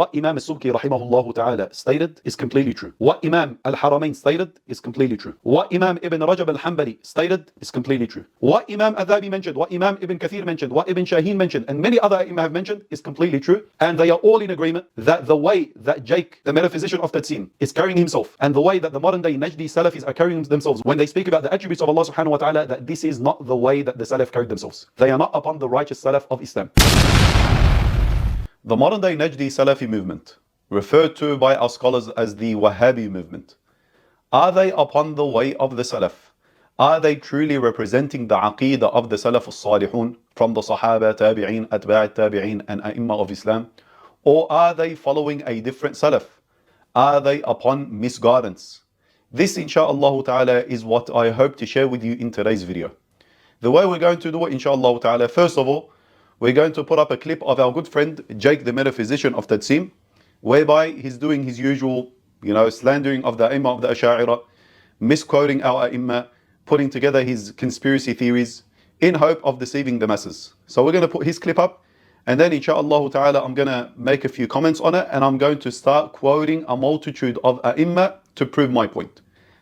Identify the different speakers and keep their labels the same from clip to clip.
Speaker 1: What Imam Subki rahimahullah ta'ala stated is completely true. What Imam Al-Haramain stated is completely true. What Imam Ibn Rajab al-Hanbali stated is completely true. What Imam Al-Dhahabi mentioned, what Imam Ibn Kathir mentioned, what Ibn Shaheen mentioned, and many other Imam have mentioned is completely true. And they are all in agreement that the way that Jake, the metaphysician of Tajsim, is carrying himself, and the way that the modern day Najdi Salafis are carrying themselves when they speak about the attributes of Allah subhanahu wa ta'ala, that this is not the way that the Salaf carried themselves. They are not upon the righteous Salaf of Islam. The modern day Najdi Salafi movement, referred to by our scholars as the Wahhabi movement, are they upon the way of the Salaf? Are they truly representing the Aqeedah of the Salaf al-Salihun from the Sahaba, Tabi'een, Atba' Tabi'een and A'imma of Islam? Or are they following a different Salaf? Are they upon misguidance? This insha'Allah ta'ala is what I hope to share with you in today's video. The way we're going to do it insha'Allah ta'ala, first of all, we're going to put up a clip of our good friend Jake, the metaphysician of Tajsim, whereby he's doing his usual, slandering of the Imam of the Ash'ari, misquoting our Imam, putting together his conspiracy theories in hope of deceiving the masses. So we're going to put his clip up, and then insha'Allah ta'ala I'm going to make a few comments on it, and I'm going to start quoting a multitude of A'imma to prove my point.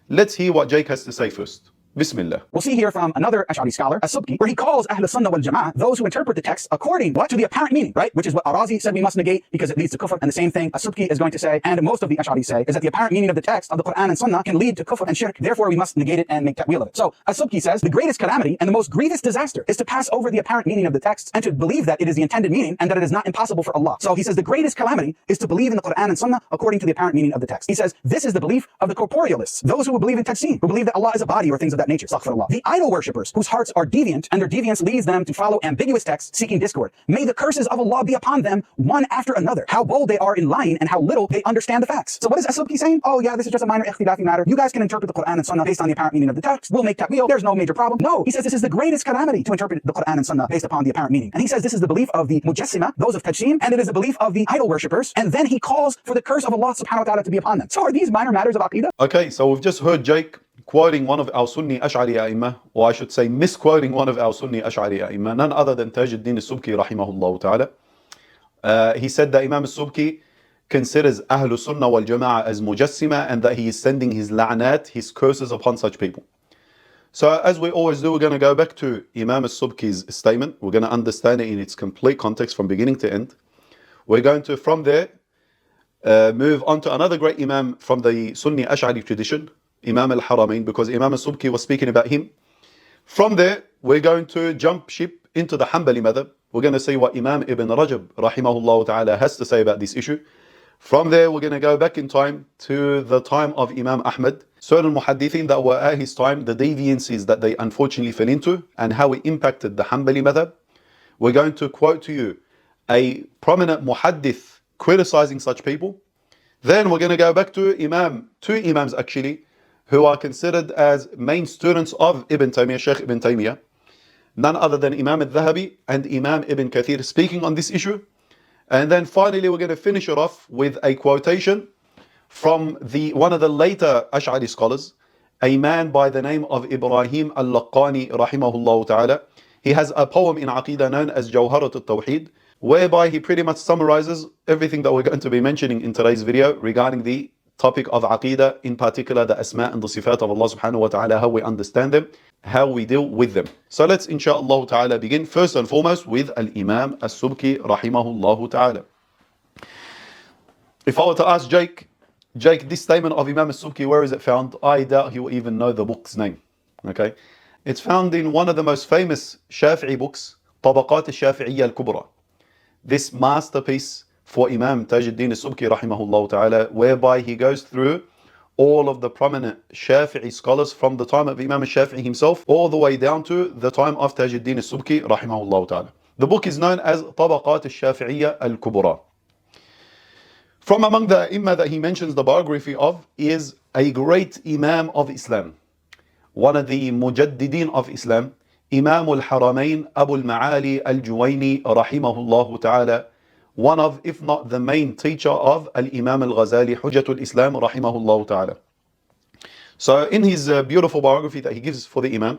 Speaker 1: Let's hear what Jake has to say first. Bismillah.
Speaker 2: We'll see here from another Ash'ari scholar, Subki, where he calls Ahl Sunnah wal Jama'ah those who interpret the text according to the apparent meaning, right? Which is what Arazi said we must negate because it leads to kufr. And the same thing Subki is going to say, and most of the Ash'ari say, is that the apparent meaning of the text of the Quran and Sunnah can lead to kufr and shirk. Therefore, we must negate it and make ta'wil of it. So Subki says the greatest calamity and the most grievous disaster is to pass over the apparent meaning of the text and to believe that it is the intended meaning and that it is not impossible for Allah. So he says the greatest calamity is to believe in the Quran and Sunnah according to the apparent meaning of the text. He says this is the belief of the corporealists, those who believe in Tajsim, who believe that Allah is a body or things of that nature. Astaghfirullah. The idol worshippers whose hearts are deviant and their deviance leads them to follow ambiguous texts seeking discord. May the curses of Allah be upon them one after another. How bold they are in lying and how little they understand the facts. So what is Subki saying? Oh yeah, this is just a minor ikhtilafi matter. You guys can interpret the Quran and Sunnah based on the apparent meaning of the text. We'll make ta'wil. There's no major problem. No, he says this is the greatest calamity to interpret the Quran and Sunnah based upon the apparent meaning. And he says this is the belief of the Mujassima, those of Tajsim, and it is the belief of the idol worshippers. And then he calls for the curse of Allah subhanahu wa ta'ala to be upon them. So are these minor matters of Aqeedah?
Speaker 1: Okay, so we've just heard Jake quoting one of our Sunni Ash'ari A'imma, or I should say misquoting one of our Sunni Ash'ari A'imma, none other than Tajuddin al-Subki rahimahullah ta'ala. He said that Imam Subki considers Ahl Sunnah wal Jama'ah as Mujassima and that he is sending his la'nat, his curses upon such people. So as we always do, we're going to go back to Imam Subki's statement. We're going to understand it in its complete context from beginning to end. We're going to, from there, move on to another great Imam from the Sunni Ash'ari tradition, Imam Al-Haramain, because Imam Subki was speaking about him. From there, we're going to jump ship into the Hanbali madhab. We're going to see what Imam Ibn Rajab rahimahullah ta'ala has to say about this issue. From there, we're going to go back in time to the time of Imam Ahmed, certain muhaddithin that were at his time, the deviances that they unfortunately fell into, and how it impacted the Hanbali madhab. We're going to quote to you a prominent muhaddith criticizing such people. Then we're going to go back to two Imams actually, who are considered as main students of Ibn Taymiyyah, Shaykh Ibn Taymiyyah, none other than Imam Al-Dhahabi and Imam Ibn Kathir speaking on this issue. And then finally we're going to finish it off with a quotation from one of the later Ash'ari scholars, a man by the name of Ibrahim al-Laqani rahimahullah ta'ala. He has a poem in Aqeedah known as Jawharat al-Tawheed, whereby he pretty much summarizes everything that we're going to be mentioning in today's video regarding the topic of Aqeedah, in particular the Asma and the Sifat of Allah subhanahu wa ta'ala, how we understand them, how we deal with them. So let's insha'Allah ta'ala begin first and foremost with Al-Imam As-Subki rahimahullah ta'ala. If I were to ask Jake, this statement of Imam As-Subki, where is it found? I doubt he will even know the book's name. Okay, it's found in one of the most famous Shafi'i books, Tabaqat al-Shāfi'iyya al-Kubra. This masterpiece for Imam Tajuddin al-Subki rahimahullah ta'ala, whereby he goes through all of the prominent Shafi'i scholars from the time of Imam al-Shafi'i himself all the way down to the time of Tajuddin al-Subki rahimahullah ta'ala. The book is known as Tabaqat al-Shāfi'iyya al-Kubra. From among the Imam that he mentions the biography of is a great Imam of Islam, one of the Mujaddidin of Islam, Imam al-Haramain Abu al-Ma'ali al-Juwayni rahimahullah ta'ala, one of, if not the main teacher of Al-Imam al-Ghazali, Hujjatul Islam, rahimahullah ta'ala. So in his beautiful biography that he gives for the Imam,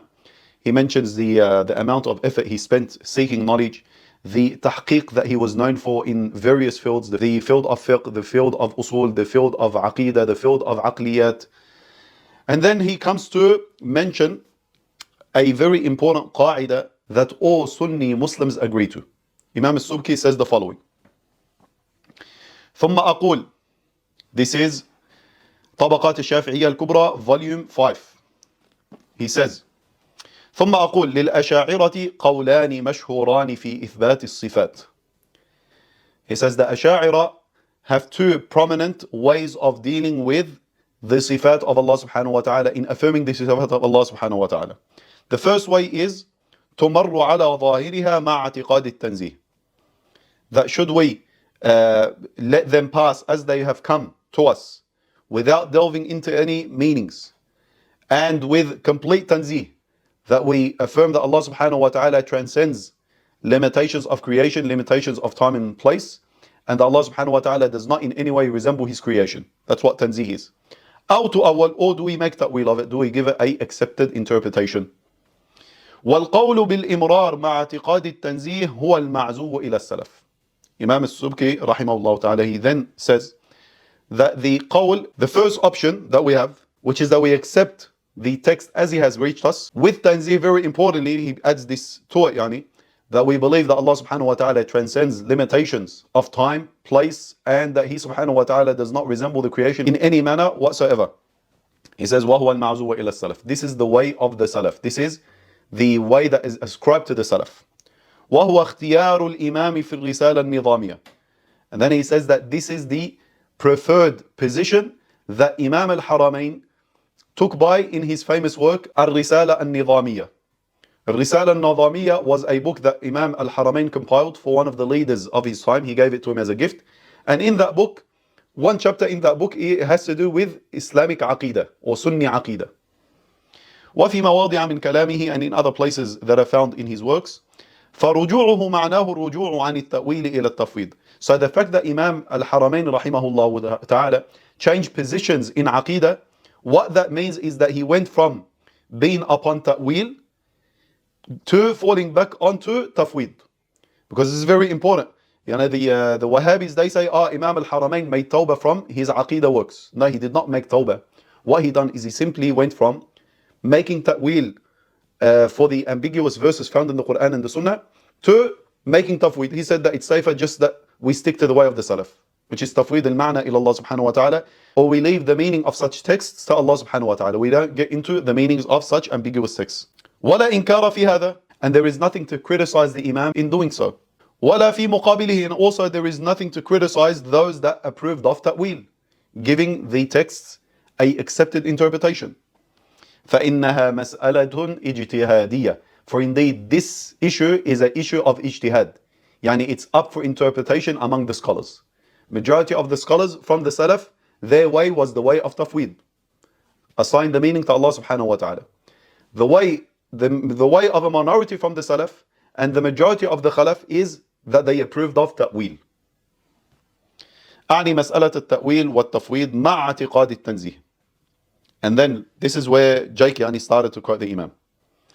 Speaker 1: he mentions the amount of effort he spent seeking knowledge, the tahqiq that he was known for in various fields, the field of fiqh, the field of usul, the field of aqeedah, the field of aqliyat. And then he comes to mention a very important qaida that all Sunni Muslims agree to. Imam Subki says the following. ثم أقول, this is Tabaqat al-Shāfi'iyya al-Kubra, volume 5. He says, ثم أقول للأشاعرة قولان مشهوران في إثبات الصفات. He says the Asha'ira have two prominent ways of dealing with the sifat of Allah subhanahu wa ta'ala, in affirming the sifat of Allah subhanahu wa ta'ala. The first way is تمر على ظاهرها مع اعتقاد التنزيه. That should we let them pass as they have come to us, without delving into any meanings, and with complete tanzih, that we affirm that Allah subhanahu wa ta'ala transcends limitations of creation, limitations of time and place, and Allah subhanahu wa ta'ala does not in any way resemble His creation. That's what tanzih is. Or do we make ta'wil of it? Do we give it a accepted interpretation? والقول بالإمرار مع اعتقاد التنزيه هو المعزو إلى السلف. Imam Subki rahimahullah ta'ala, he then says that the qawl, the first option that we have, which is that we accept the text as he has reached us, with tanzih, very importantly, he adds this to it, that we believe that Allah subhanahu wa ta'ala transcends limitations of time, place, and that He subhanahu wa ta'ala does not resemble the creation in any manner whatsoever. He says, وَهُوَ الْمَعْزُوَ إِلَى السَّلَفِ. This is the way of the Salaf. This is the way that is ascribed to the Salaf. وَهُوَ اخْتِيَارُ الْإِمَامِ فِي الرِّسَالَةِ النِّظَامِيَةِ. And then he says that this is the preferred position that Imam al-Haramain took by in his famous work, al-Risala an-Nithaamiya. Al-Risala an-Nithaamiya was a book that Imam al-Haramain compiled for one of the leaders of his time. He gave it to him as a gift. And in that book, one chapter in that book, it has to do with Islamic Aqeedah or Sunni Aqeedah. وفي مواضع من كلامه, and in other places that are found in his works, فرجوعه معناه الرجوع عن التأويل إلى التفويض. So the fact that Imam Al-Haramain rahimahullah ta'ala changed positions in Aqeedah, what that means is that he went from being upon ta'wil to falling back onto tafweed. Because this is very important. The Wahhabis, they say, Imam Al-Haramain made tawbah from his Aqeedah works. No, he did not make tawbah. What he done is he simply went from making ta'wil for the ambiguous verses found in the Quran and the Sunnah to making tafweed. He said that it's safer just that we stick to the way of the Salaf, which is tafweed al-Maa'na ila Allah subhanahu wa ta'ala, or we leave the meaning of such texts to Allah subhanahu wa ta'ala. We don't get into the meanings of such ambiguous texts. وَلَا إِنْكَارَ فِي هَذَا. And there is nothing to criticize the Imam in doing so. وَلَا فِي مُقَابِلِهِ. And also there is nothing to criticize those that approved of ta'wil, giving the texts a accepted interpretation. فَإِنَّهَا مَسْأَلَةٌ اجْتِهَادِيَّةٌ. For indeed this issue is an issue of ijtihad. Yani it's up for interpretation among the scholars. Majority of the scholars from the Salaf, their way was the way of tafweed. Assign the meaning to Allah subhanahu wa ta'ala. The way of a minority from the Salaf and the majority of the Khalaf is that they approved of ta'wil. أعني مسألة التأويل والتفويض مع اعتقاد التنزيه. And then this is where Shaykh started to quote the Imam.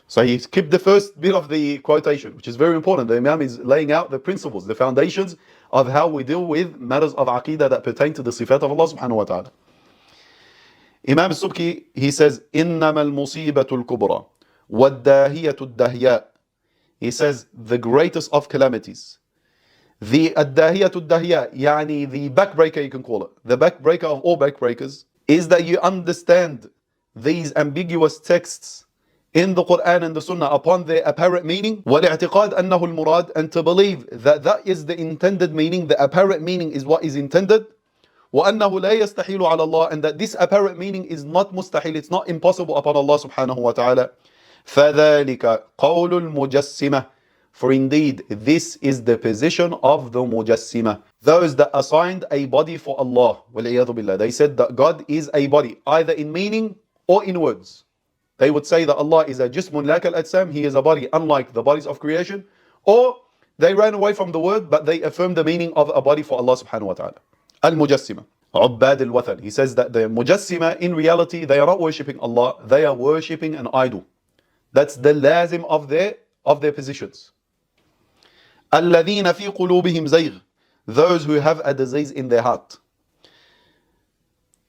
Speaker 1: So he skipped the first bit of the quotation, which is very important. The Imam is laying out the principles, the foundations of how we deal with matters of Aqeedah that pertain to the sifat of Allah subhanahu wa ta'ala. Imam Subki, he says, إِنَّمَا الْمُصِيبَةُ الْكُبْرَى وَالدَّاهِيَةُ الدَّهْيَاءُ. He says, the greatest of calamities. The الدَّاهِيَةُ الدَّهْيَاء, yani the backbreaker, you can call it. The backbreaker of all backbreakers is that you understand these ambiguous texts in the Quran and the Sunnah upon their apparent meaning, وَالْإِعْتِقَادْ أَنَّهُ الْمُرَادِ, and to believe that that is the intended meaning, the apparent meaning is what is intended, وَأَنَّهُ لَا يَسْتَحِيلُ عَلَى اللَّهِ, and that this apparent meaning is not mustahil, it's not impossible upon Allah subhanahu wa ta'ala. فَذَلِكَ قَوْلُ الْمُجَسِّمَةِ. For indeed, this is the position of the Mujassima, those that assigned a body for Allah. وَالْعِيَاذُ بِاللَّهِ. They said that God is a body, either in meaning or in words. They would say that Allah is a jismun lak al-ajsam, He is a body unlike the bodies of creation. Or they ran away from the word, but they affirmed the meaning of a body for Allah subhanahu wa ta'ala. Al-Mujassima, Ubbad al-Wathan. He says that the Mujassima, in reality, they are not worshipping Allah, they are worshipping an idol. That's the lazim of their positions. الَّذِينَ فِي قُلُوبِهِمْ زَيْغٌ, those who have a disease in their heart.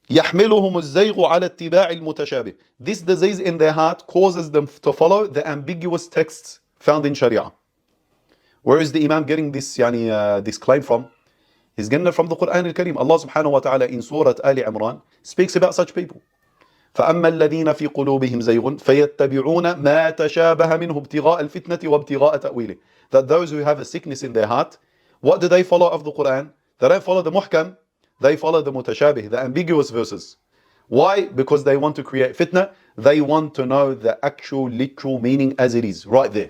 Speaker 1: يَحْمِلُهُمُ الزَّيْغُ عَلَى اتِّبَاعِ الْمُتَشَابِهِ. This disease in their heart causes them to follow the ambiguous texts found in Sharia. Where is the Imam getting this, this claim from? He's getting it from the Quran al-Karim. Allah subhanahu wa ta'ala in Surah Ali Imran speaks about such people. فَأَمَّا الَّذِينَ فِي قُلُوبِهِمْ زَيْغٌ فَيَتَّبِعُونَ مَا تَشَابَهَ مِنْهُ ابْتِغَاءَ الْفِتْنَةِ وَابْتِغَاءَ تَأْوِيلِهِ. That those who have a sickness in their heart, what do they follow of the Quran? They don't follow the muhkam, they follow the mutashabih, the ambiguous verses. Why? Because they want to create fitna. They want to know the actual literal meaning as it is, right there.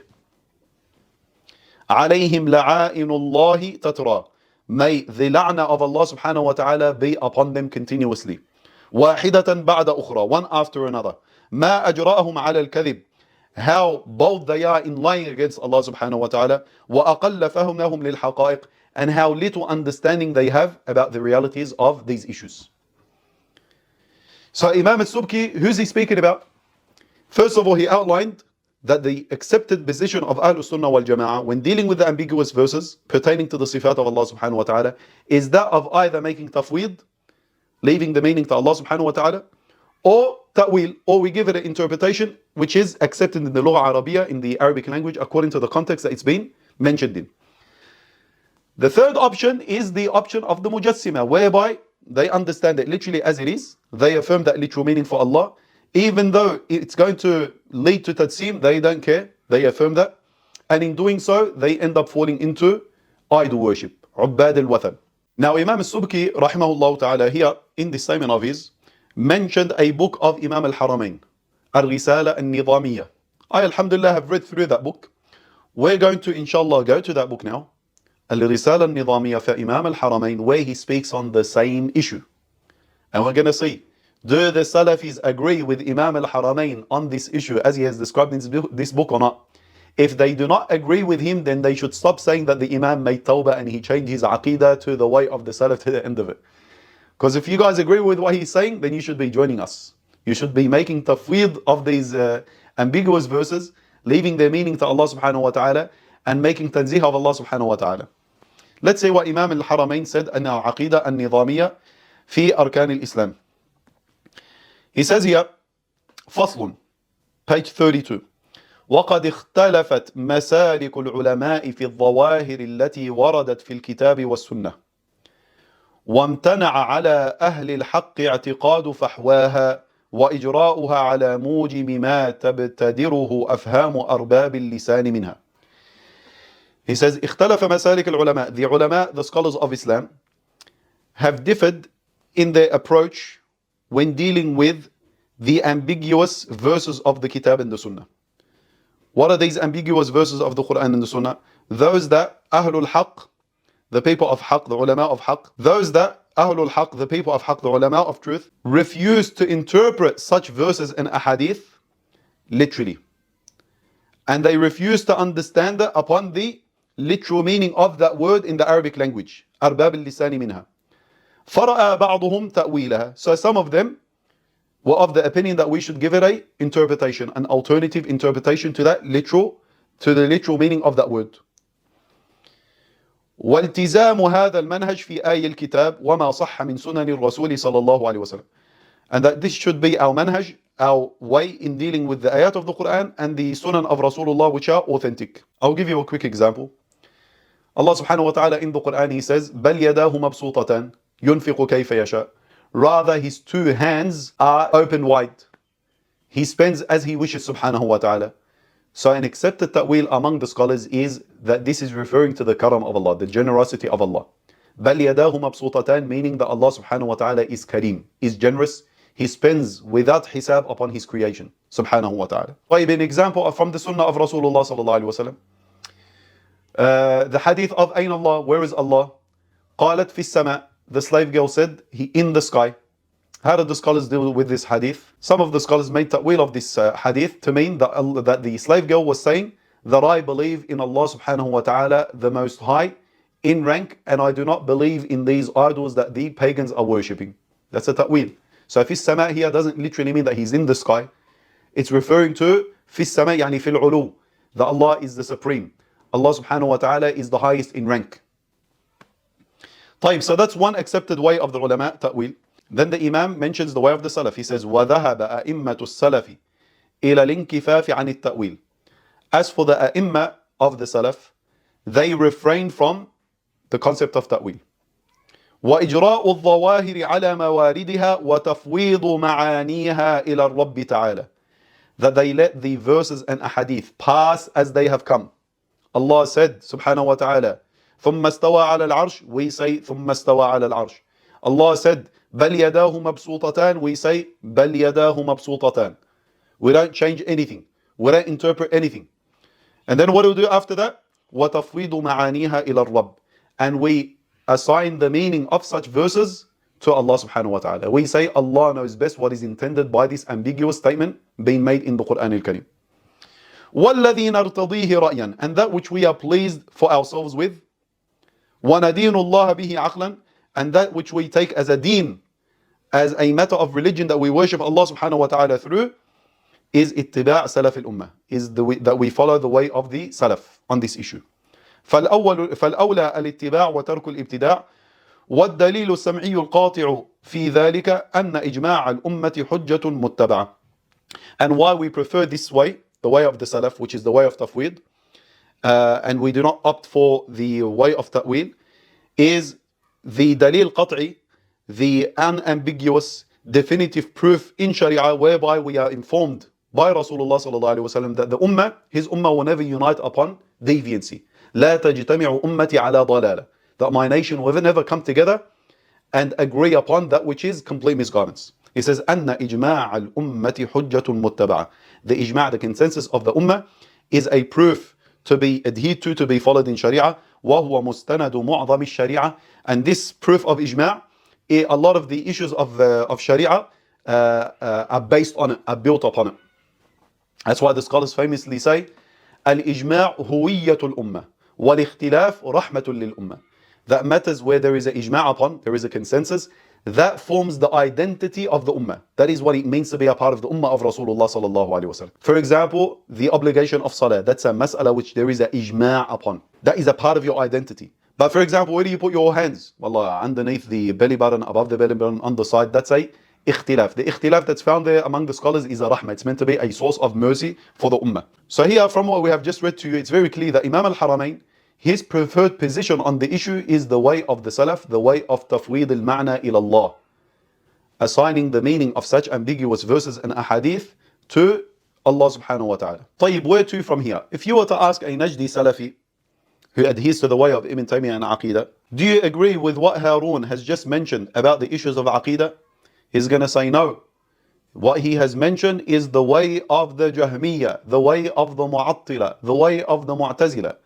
Speaker 1: عَلَيْهِمْ لَعَائِنُ اللَّهِ تَتْرَى. May the la'na of Allah subhanahu wa ta'ala be upon them continuously. واحدة بعد أخرى, one after another. ما أجرأهم على الكذب. How bold they are in lying against Allah subhanahu wa ta'ala. وأقل فهمهم للحقائق. And how little understanding they have about the realities of these issues. So Imam Subki, who's he speaking about? First of all, he outlined that the accepted position of Ahlul Sunnah wal Jama'ah when dealing with the ambiguous verses pertaining to the sifat of Allah subhanahu wa ta'ala is that of either making tafweed, leaving the meaning to Allah subhanahu wa ta'ala, or ta'wil, or we give it an interpretation which is accepted in the Lugha Arabiya, in the Arabic language, according to the context that it's been mentioned in. The third option is the option of the Mujassima, whereby they understand it literally as it is. They affirm that literal meaning for Allah. Even though it's going to lead to Tajsim, they don't care. They affirm that. And in doing so, they end up falling into idol worship. Ubbad al-Wathan. Now Imam Subki, rahimahullah ta'ala, here in this statement of his, mentioned a book of Imam Al-Haramain, al-Risala an-Nithaamiya. I, alhamdulillah, have read through that book. We're going to, inshallah, go to that book now. Al-Risala an-Nithaamiya for Imam Al-Haramain, where he speaks on the same issue. And we're going to see, do the Salafis agree with Imam Al-Haramain on this issue as he has described in this book or not? If they do not agree with him, then they should stop saying that the Imam made tawbah and he changed his aqeedah to the way of the Salaf to the end of it. Because if you guys agree with what he's saying, then you should be joining us. You should be making tafweed of these ambiguous verses, leaving their meaning to Allah subhanahu wa ta'ala, and making tanzih of Allah subhanahu wa ta'ala. Let's say what Imam Al-Haramain said in al-Aqeedah an-Nithaamiya fi arkan al-Islam. He says here, فصل, page 32. وقد اختلفت مسالك العلماء في الظواهر التي وردت في الكتاب والسنة وامتنع على أهل الحق اعتقاد فحواها وإجراؤها على موجب ما تبتدره أفهام أرباب اللسان منها. He says اختلف مسالك العلماء. The ulama, the scholars of Islam, have differed in their approach when dealing with the ambiguous verses of the Kitab and the Sunnah. What are these ambiguous verses of the Quran and the Sunnah? Those that Ahlul Haqq, the people of Haqq, the ulama of Haqq, those that Ahlul Haqq, the people of Haqq, the ulama of truth, refuse to interpret such verses and ahadith literally. And they refuse to understand it upon the literal meaning of that word in the Arabic language. أرباب اللسان منها. فرأى بعضهم تأويلها. So some of them were of the opinion that we should give it a interpretation, an alternative interpretation to that literal, to the literal meaning of that word. والتزام هذا المنهج في آي الكتاب وما صح من سنن الرسول صلى الله عليه وسلم. And that this should be our manhaj, our way in dealing with the ayat of the Quran and the sunan of Rasulullah, which are authentic. I'll give you a quick example. Allah subhanahu wa ta'ala in the Quran, he says, بل يداه مبسوطتان ينفق كيف يشاء. Rather, his two hands are open wide. He spends as he wishes, subhanahu wa ta'ala. So an accepted ta'wil among the scholars is that this is referring to the karam of Allah, the generosity of Allah. بَلْ يَدَاهُ مَبْسُوطَتَانِ, meaning that Allah subhanahu wa ta'ala is kareem, is generous. He spends without hisab upon his creation, subhanahu wa ta'ala. An example from the sunnah of Rasulullah sallallahu alayhi wa sallam. The hadith of Ayn Allah, where is Allah? قالت في السماء. The slave girl said, he in the sky. How did the scholars deal with this hadith? Some of the scholars made ta'wil of this hadith to mean that the slave girl was saying that I believe in Allah subhanahu wa ta'ala, the most high in rank, and I do not believe in these idols that the pagans are worshipping. That's a ta'wil. So fis sama here doesn't literally mean that he's in the sky. It's referring to fis sama yani fil ulu, that Allah is the supreme. Allah subhanahu wa ta'ala is the highest in rank. طيب, so that's one accepted way of the ulama, ta'wil. Then the Imam mentions the way of the Salaf. He says, وَذَهَبَ أَئِمَّةُ السَّلَفِ إِلَى الْإِنْكِفَافِ عَنِ التَّأْوِيلِ. As for the A'imma of the Salaf, they refrain from the concept of ta'wil. وإجراء الظواهر على مواردها وتفويض معانيها إلى الرب تعالى. That they let the verses and ahadith pass as they have come. Allah said, subhanahu wa ta'ala, ثم استوى على العرش, we say ثم استوى على العرش. Allah said, بل يداه مبسوطتان, we say بل يداه مبسوطتان. We don't change anything. We don't interpret anything. And then what do we do after that? وتفويض معانيها إلى الرب. And we assign the meaning of such verses to Allah subhanahu wa ta'ala. We say Allah knows best what is intended by this ambiguous statement being made in the Quran al-Karim. وَالَّذِي نَرْتَضِيهِ رَأْيًا. And that which we are pleased for ourselves with. وَنَدِينُ اللَّهَ بِهِ عَقْلًا. And that which we take as a deen, as a matter of religion that we worship Allah subhanahu wa ta'ala through, is اتباع سلف الأمة, is that we follow the way of the Salaf on this issue. فالأولى الاتباع وترك الابتداع. والدليل السمعي القاطع في ذلك أن إجماع الأمة حجة متبعة. And why we prefer this way, the way of the Salaf, which is the way of Tafweed, and we do not opt for the way of Ta'wil, is the dalil qat'i, the unambiguous, definitive proof in Sharia, whereby we are informed by Rasulullah sallallahu alaihi wasallam that the Ummah, his Ummah, will never unite upon deviancy. لا تجتمع أمتي على ضلالة. That my nation will never come together and agree upon that which is complete misguidance. He says, أن إجماع الأمة حجة متبعة. The ijma', the consensus of the Ummah, is a proof to be adhered to be followed in Sharia. وهو مستند معظم الشريعة. And this proof of ijma', a lot of the issues of Sharia are based on it, are built upon it. That's why the scholars famously say, al-ijma' huwiyyatul ummah, wal-ikhtilaf rahmatul lil-ummah. That matters where there is a ijma' upon, there is a consensus, that forms the identity of the ummah. That is what it means to be a part of the ummah of Rasulullah sallallahu alaihi wasallam. For example, the obligation of salah, that's a mas'ala which there is a ijma' upon. That is a part of your identity. But for example, where do you put your hands? Wallah, underneath the belly button, above the belly button, on the side, that's a ikhtilaf. The ikhtilaf that's found there among the scholars is a rahmah. It's meant to be a source of mercy for the ummah. So here, from what we have just read to you, it's very clear that Imam al-Haramain, his preferred position on the issue is the way of the Salaf, the way of Tafweed al-Maa'na ila Allah, assigning the meaning of such ambiguous verses and ahadith to Allah subhanahu wa ta'ala. طيب, where to from here? If you were to ask a Najdi Salafi who adheres to the way of Ibn Taymiyyah and Aqeedah, do you agree with what Haroun has just mentioned about the issues of Aqeedah? He's going to say no. What he has mentioned is the way of the Jahmiyya, the way of the Mu'attila, the way of the Mu'tazila.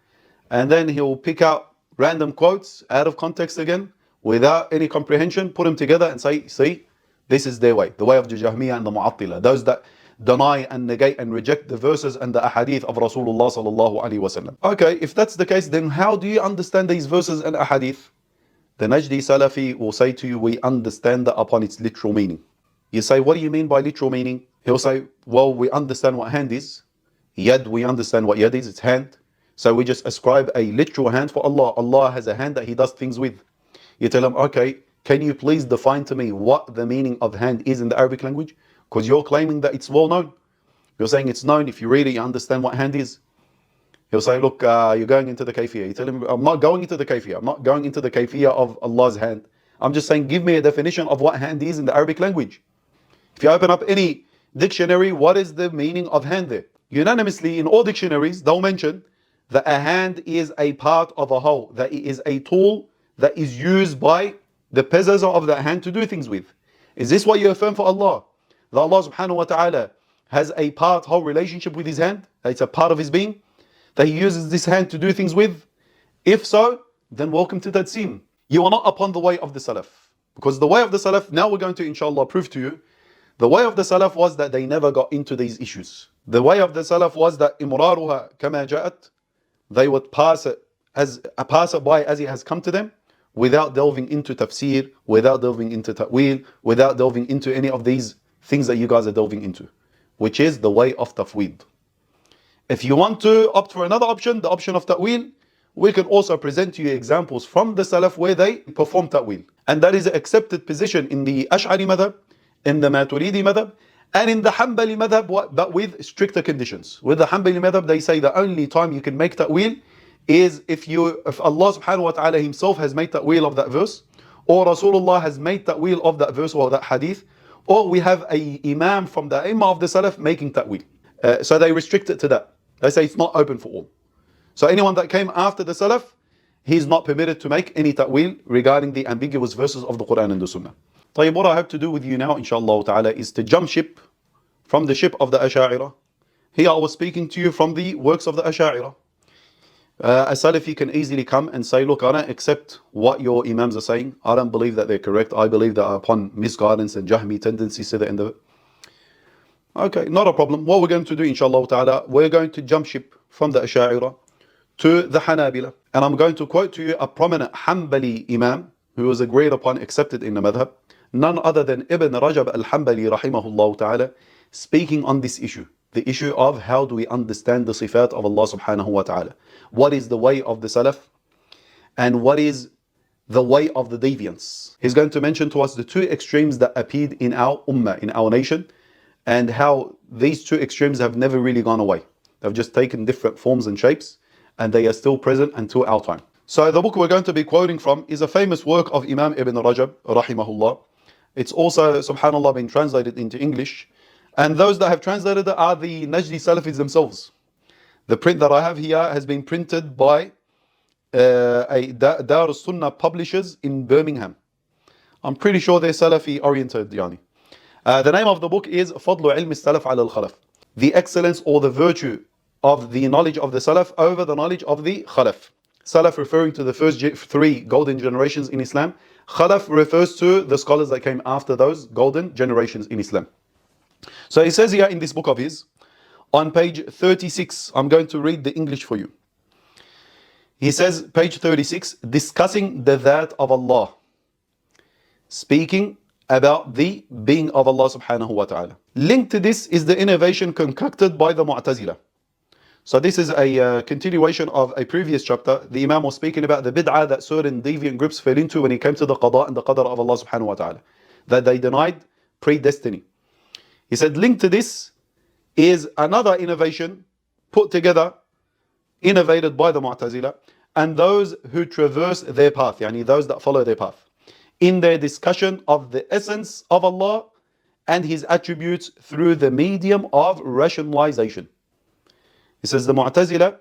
Speaker 1: And then he'll pick out random quotes out of context again, without any comprehension, put them together and say, see, this is their way, the way of the Jahmiyya and the Mu'attila, those that deny and negate and reject the verses and the ahadith of Rasulullah sallallahu alaihi wasallam. Okay, if that's the case, then how do you understand these verses and ahadith? The Najdi Salafi will say to you, we understand that upon its literal meaning. You say, what do you mean by literal meaning? He'll say, well, we understand what hand is. Yad, we understand what yad is, it's hand. So we just ascribe a literal hand for Allah. Allah has a hand that He does things with. You tell him, okay, can you please define to me what the meaning of hand is in the Arabic language? Because you're claiming that it's well known. You're saying it's known. If you read it, you understand what hand is. He'll say, look, you're going into the kayfiyya. You tell him, I'm not going into the kayfiyya. I'm not going into the kayfiyya of Allah's hand. I'm just saying, give me a definition of what hand is in the Arabic language. If you open up any dictionary, what is the meaning of hand there? Unanimously, in all dictionaries, they'll mention that a hand is a part of a whole, that it is a tool that is used by the possessor of that hand to do things with. Is this what you affirm for Allah? That Allah subhanahu wa ta'ala has a part, whole relationship with His hand? That it's a part of His being? That He uses this hand to do things with? If so, then welcome to Tajsim. You are not upon the way of the Salaf. Because the way of the Salaf, now we're going to inshallah prove to you, the way of the Salaf was that they never got into these issues. The way of the Salaf was that imraruha kama ja'at, they would pass it by as it has come to them, without delving into tafsir, without delving into ta'wil, without delving into any of these things that you guys are delving into, which is the way of tafweed. If you want to opt for another option, the option of ta'wil, we can also present to you examples from the Salaf where they perform ta'wil. And that is an accepted position in the Ash'ari madhab, in the Maturidi madhab, and in the Hanbali madhab, but with stricter conditions. With the Hanbali madhab, they say the only time you can make ta'wil is if Allah subhanahu wa ta'ala himself has made ta'wil of that verse, or Rasulullah has made ta'wil of that verse or that hadith, or we have a imam from the imam of the Salaf making ta'wil. So they restrict it to that. They say it's not open for all. So anyone that came after the Salaf, he's not permitted to make any ta'wil regarding the ambiguous verses of the Quran and the Sunnah. طيب, what I have to do with you now, inshallah ta'ala, is to jump ship from the ship of the Ash'ari. Here I was speaking to you from the works of the Ash'ari. A Salafi can easily come and say, look, I don't accept what your Imams are saying. I don't believe that they're correct. I believe that upon misguidance and Jahmi tendencies to the end of it. Okay, not a problem. What we're going to do, inshallah ta'ala, we're going to jump ship from the Ash'ari to the Hanabila. And I'm going to quote to you a prominent Hanbali Imam who was agreed upon, accepted in the madhab, none other than Ibn Rajab al-Hanbali rahimahullah ta'ala, speaking on this issue. The issue of how do we understand the sifat of Allah subhanahu wa ta'ala. What is the way of the Salaf and what is the way of the deviants. He's going to mention to us the two extremes that appeared in our ummah, in our nation, and how these two extremes have never really gone away. They've just taken different forms and shapes, and they are still present until our time. So the book we're going to be quoting from is a famous work of Imam Ibn Rajab rahimahullah. It's also, subhanallah, been translated into English, and those that have translated it are the Najdi Salafis themselves. The print that I have here has been printed by a Dar al-Sunnah publishers in Birmingham. I'm pretty sure they're Salafi oriented, yani. The name of the book is Fadlu Ilm Salaf ala al-Khalaf. The excellence or the virtue of the knowledge of the Salaf over the knowledge of the Khalaf. Salaf referring to the first three golden generations in Islam. Khalaf refers to the scholars that came after those golden generations in Islam. So he says here in this book of his, on page 36, I'm going to read the English for you. He says, page 36, discussing the that of Allah, speaking about the being of Allah subhanahu wa ta'ala. Linked to this is the innovation concocted by the Mu'tazila. So this is a continuation of a previous chapter. The Imam was speaking about the bid'ah that certain deviant groups fell into when it came to the qada and the qadar of Allah subhanahu wa ta'ala, that they denied predestiny. He said, linked to this is another innovation put together, innovated by the Mu'tazila, and those who traverse their path, yani those that follow their path, in their discussion of the essence of Allah and His attributes through the medium of rationalization. He says the Mu'tazila,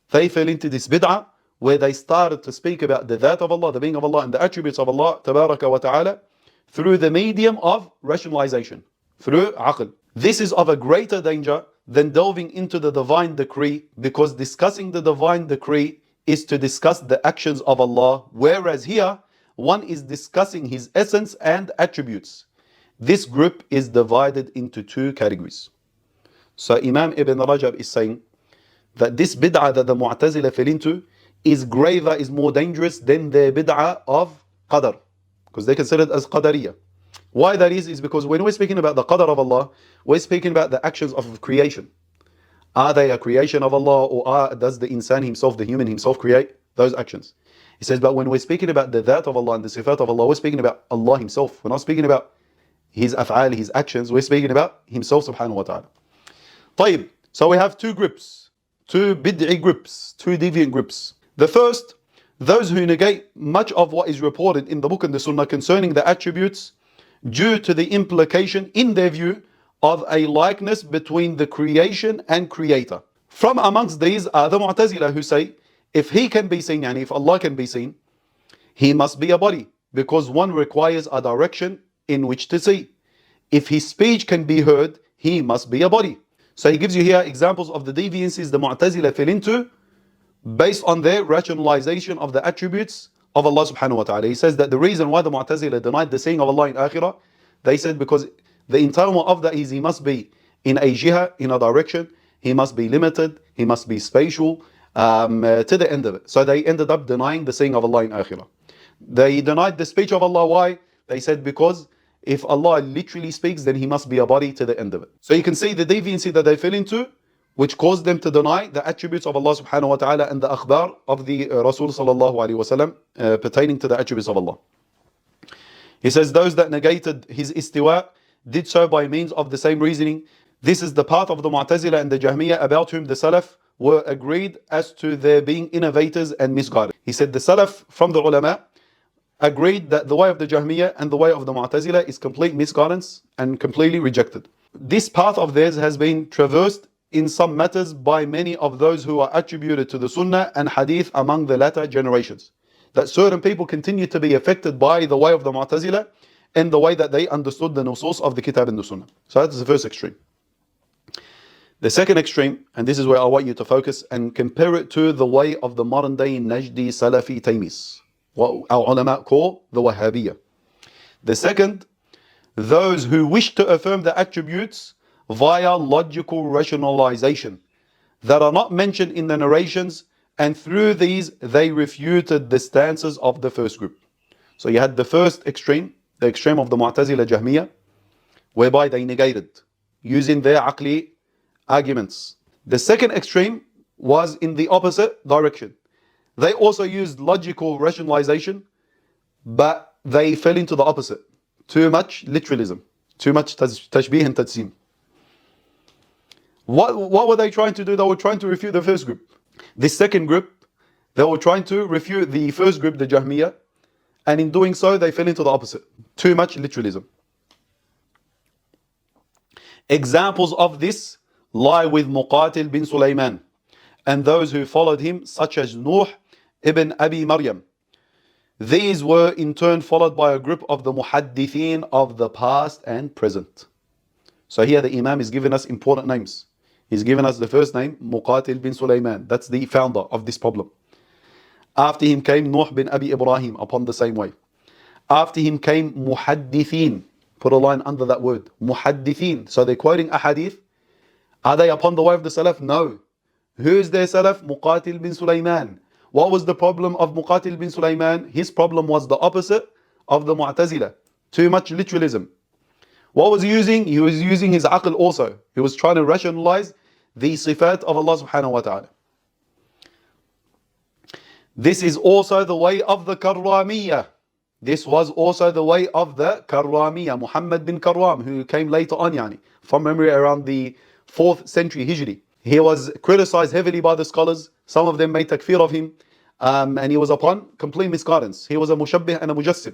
Speaker 1: they fell into this bid'ah where they started to speak about the that of Allah, the being of Allah, and the attributes of Allah tabaraka wa ta'ala through the medium of rationalization, through aql. This is of a greater danger than delving into the divine decree, because discussing the divine decree is to discuss the actions of Allah, whereas here one is discussing His essence and attributes. This group is divided into two categories. So Imam Ibn Rajab is saying that this bid'ah that the Mu'tazila fell into is graver, is more dangerous than the bid'ah of qadar, because they consider it as qadariyah. Why that is because when we're speaking about the qadar of Allah, we're speaking about the actions of creation. Are they a creation of Allah, or does the insan himself, the human himself, create those actions? He says, but when we're speaking about the that of Allah and the sifat of Allah, we're speaking about Allah himself. We're not speaking about His af'al, His actions. We're speaking about Himself subhanahu wa ta'ala. طيب, so we have two groups, two bid'i groups, two deviant groups. The first, those who negate much of what is reported in the book and the sunnah concerning the attributes due to the implication, in their view, of a likeness between the creation and creator. From amongst these are the Mu'tazila, who say, if He can be seen, yani if Allah can be seen, He must be a body, because one requires a direction in which to see. If His speech can be heard, He must be a body. So he gives you here examples of the deviances the Mu'tazila fell into based on their rationalization of the attributes of Allah subhanahu wa ta'ala. He says that the reason why the Mu'tazila denied the seeing of Allah in Akhirah, they said because the entitlement of that is He must be in a jihah, in a direction, He must be limited, He must be spatial, to the end of it. So they ended up denying the seeing of Allah in Akhirah. They denied the speech of Allah. Why? They said because if Allah literally speaks, then He must be a body to the end of it. So you can see the deviancy that they fell into which caused them to deny the attributes of Allah subhanahu wa ta'ala and the akhbar of the Rasul sallallahu alayhi wa sallam pertaining to the attributes of Allah. He says, those that negated his istiwa did so by means of the same reasoning. This is the path of the Mu'tazila and the Jahmiya, about whom the Salaf were agreed as to their being innovators and misguided. He said the Salaf from the ulama agreed that the way of the Jahmiya and the way of the Mu'tazila is complete misguidance and completely rejected. This path of theirs has been traversed in some matters by many of those who are attributed to the Sunnah and Hadith among the latter generations. That certain people continue to be affected by the way of the Mu'tazila and the way that they understood the nusus of the Kitab and the Sunnah. So that's the first extreme. The second extreme, and this is where I want you to focus and compare it to the way of the modern day Najdi Salafi Taymis, what our ulama call the Wahhabiyya. The second, those who wish to affirm the attributes via logical rationalization that are not mentioned in the narrations, and through these they refuted the stances of the first group. So you had the first extreme, the extreme of the Mu'tazila Jahmiya, whereby they negated using their aqli arguments. The second extreme was in the opposite direction. They also used logical rationalization, but they fell into the opposite. Too much literalism, too much tashbih and tajsim. What were they trying to do? They were trying to refute the first group. This second group, they were trying to refute the first group, the Jahmiya, and in doing so, they fell into the opposite. Too much literalism. Examples of this lie with Muqatil ibn Sulayman and those who followed him, such as Nuh ibn Abi Maryam. These were in turn followed by a group of the muhaddithin of the past and present. So here the Imam is giving us important names. He's given us the first name, Muqatil ibn Sulayman. That's the founder of this problem. After him came Nuh bin Abi Ibrahim, upon the same way. After him came muhaddithin. Put a line under that word, muhaddithin. So they're quoting a hadith. Are they upon the way of the Salaf? No. Who is their Salaf? Muqatil bin Sulayman. What was the problem of Muqatil bin Sulayman? His problem was the opposite of the Mu'tazila. Too much literalism. What was he using? He was using his aql also. He was trying to rationalize the sifat of Allah subhanahu wa ta'ala. This is also the way of the Karramiyya. This was also the way of the Karramiyya, Muhammad bin Karram, who came later on, from memory around the 4th century Hijri. He was criticized heavily by the scholars. Some of them made takfir of him, and he was upon complete misguidance. He was a mushabbih and a mujassim.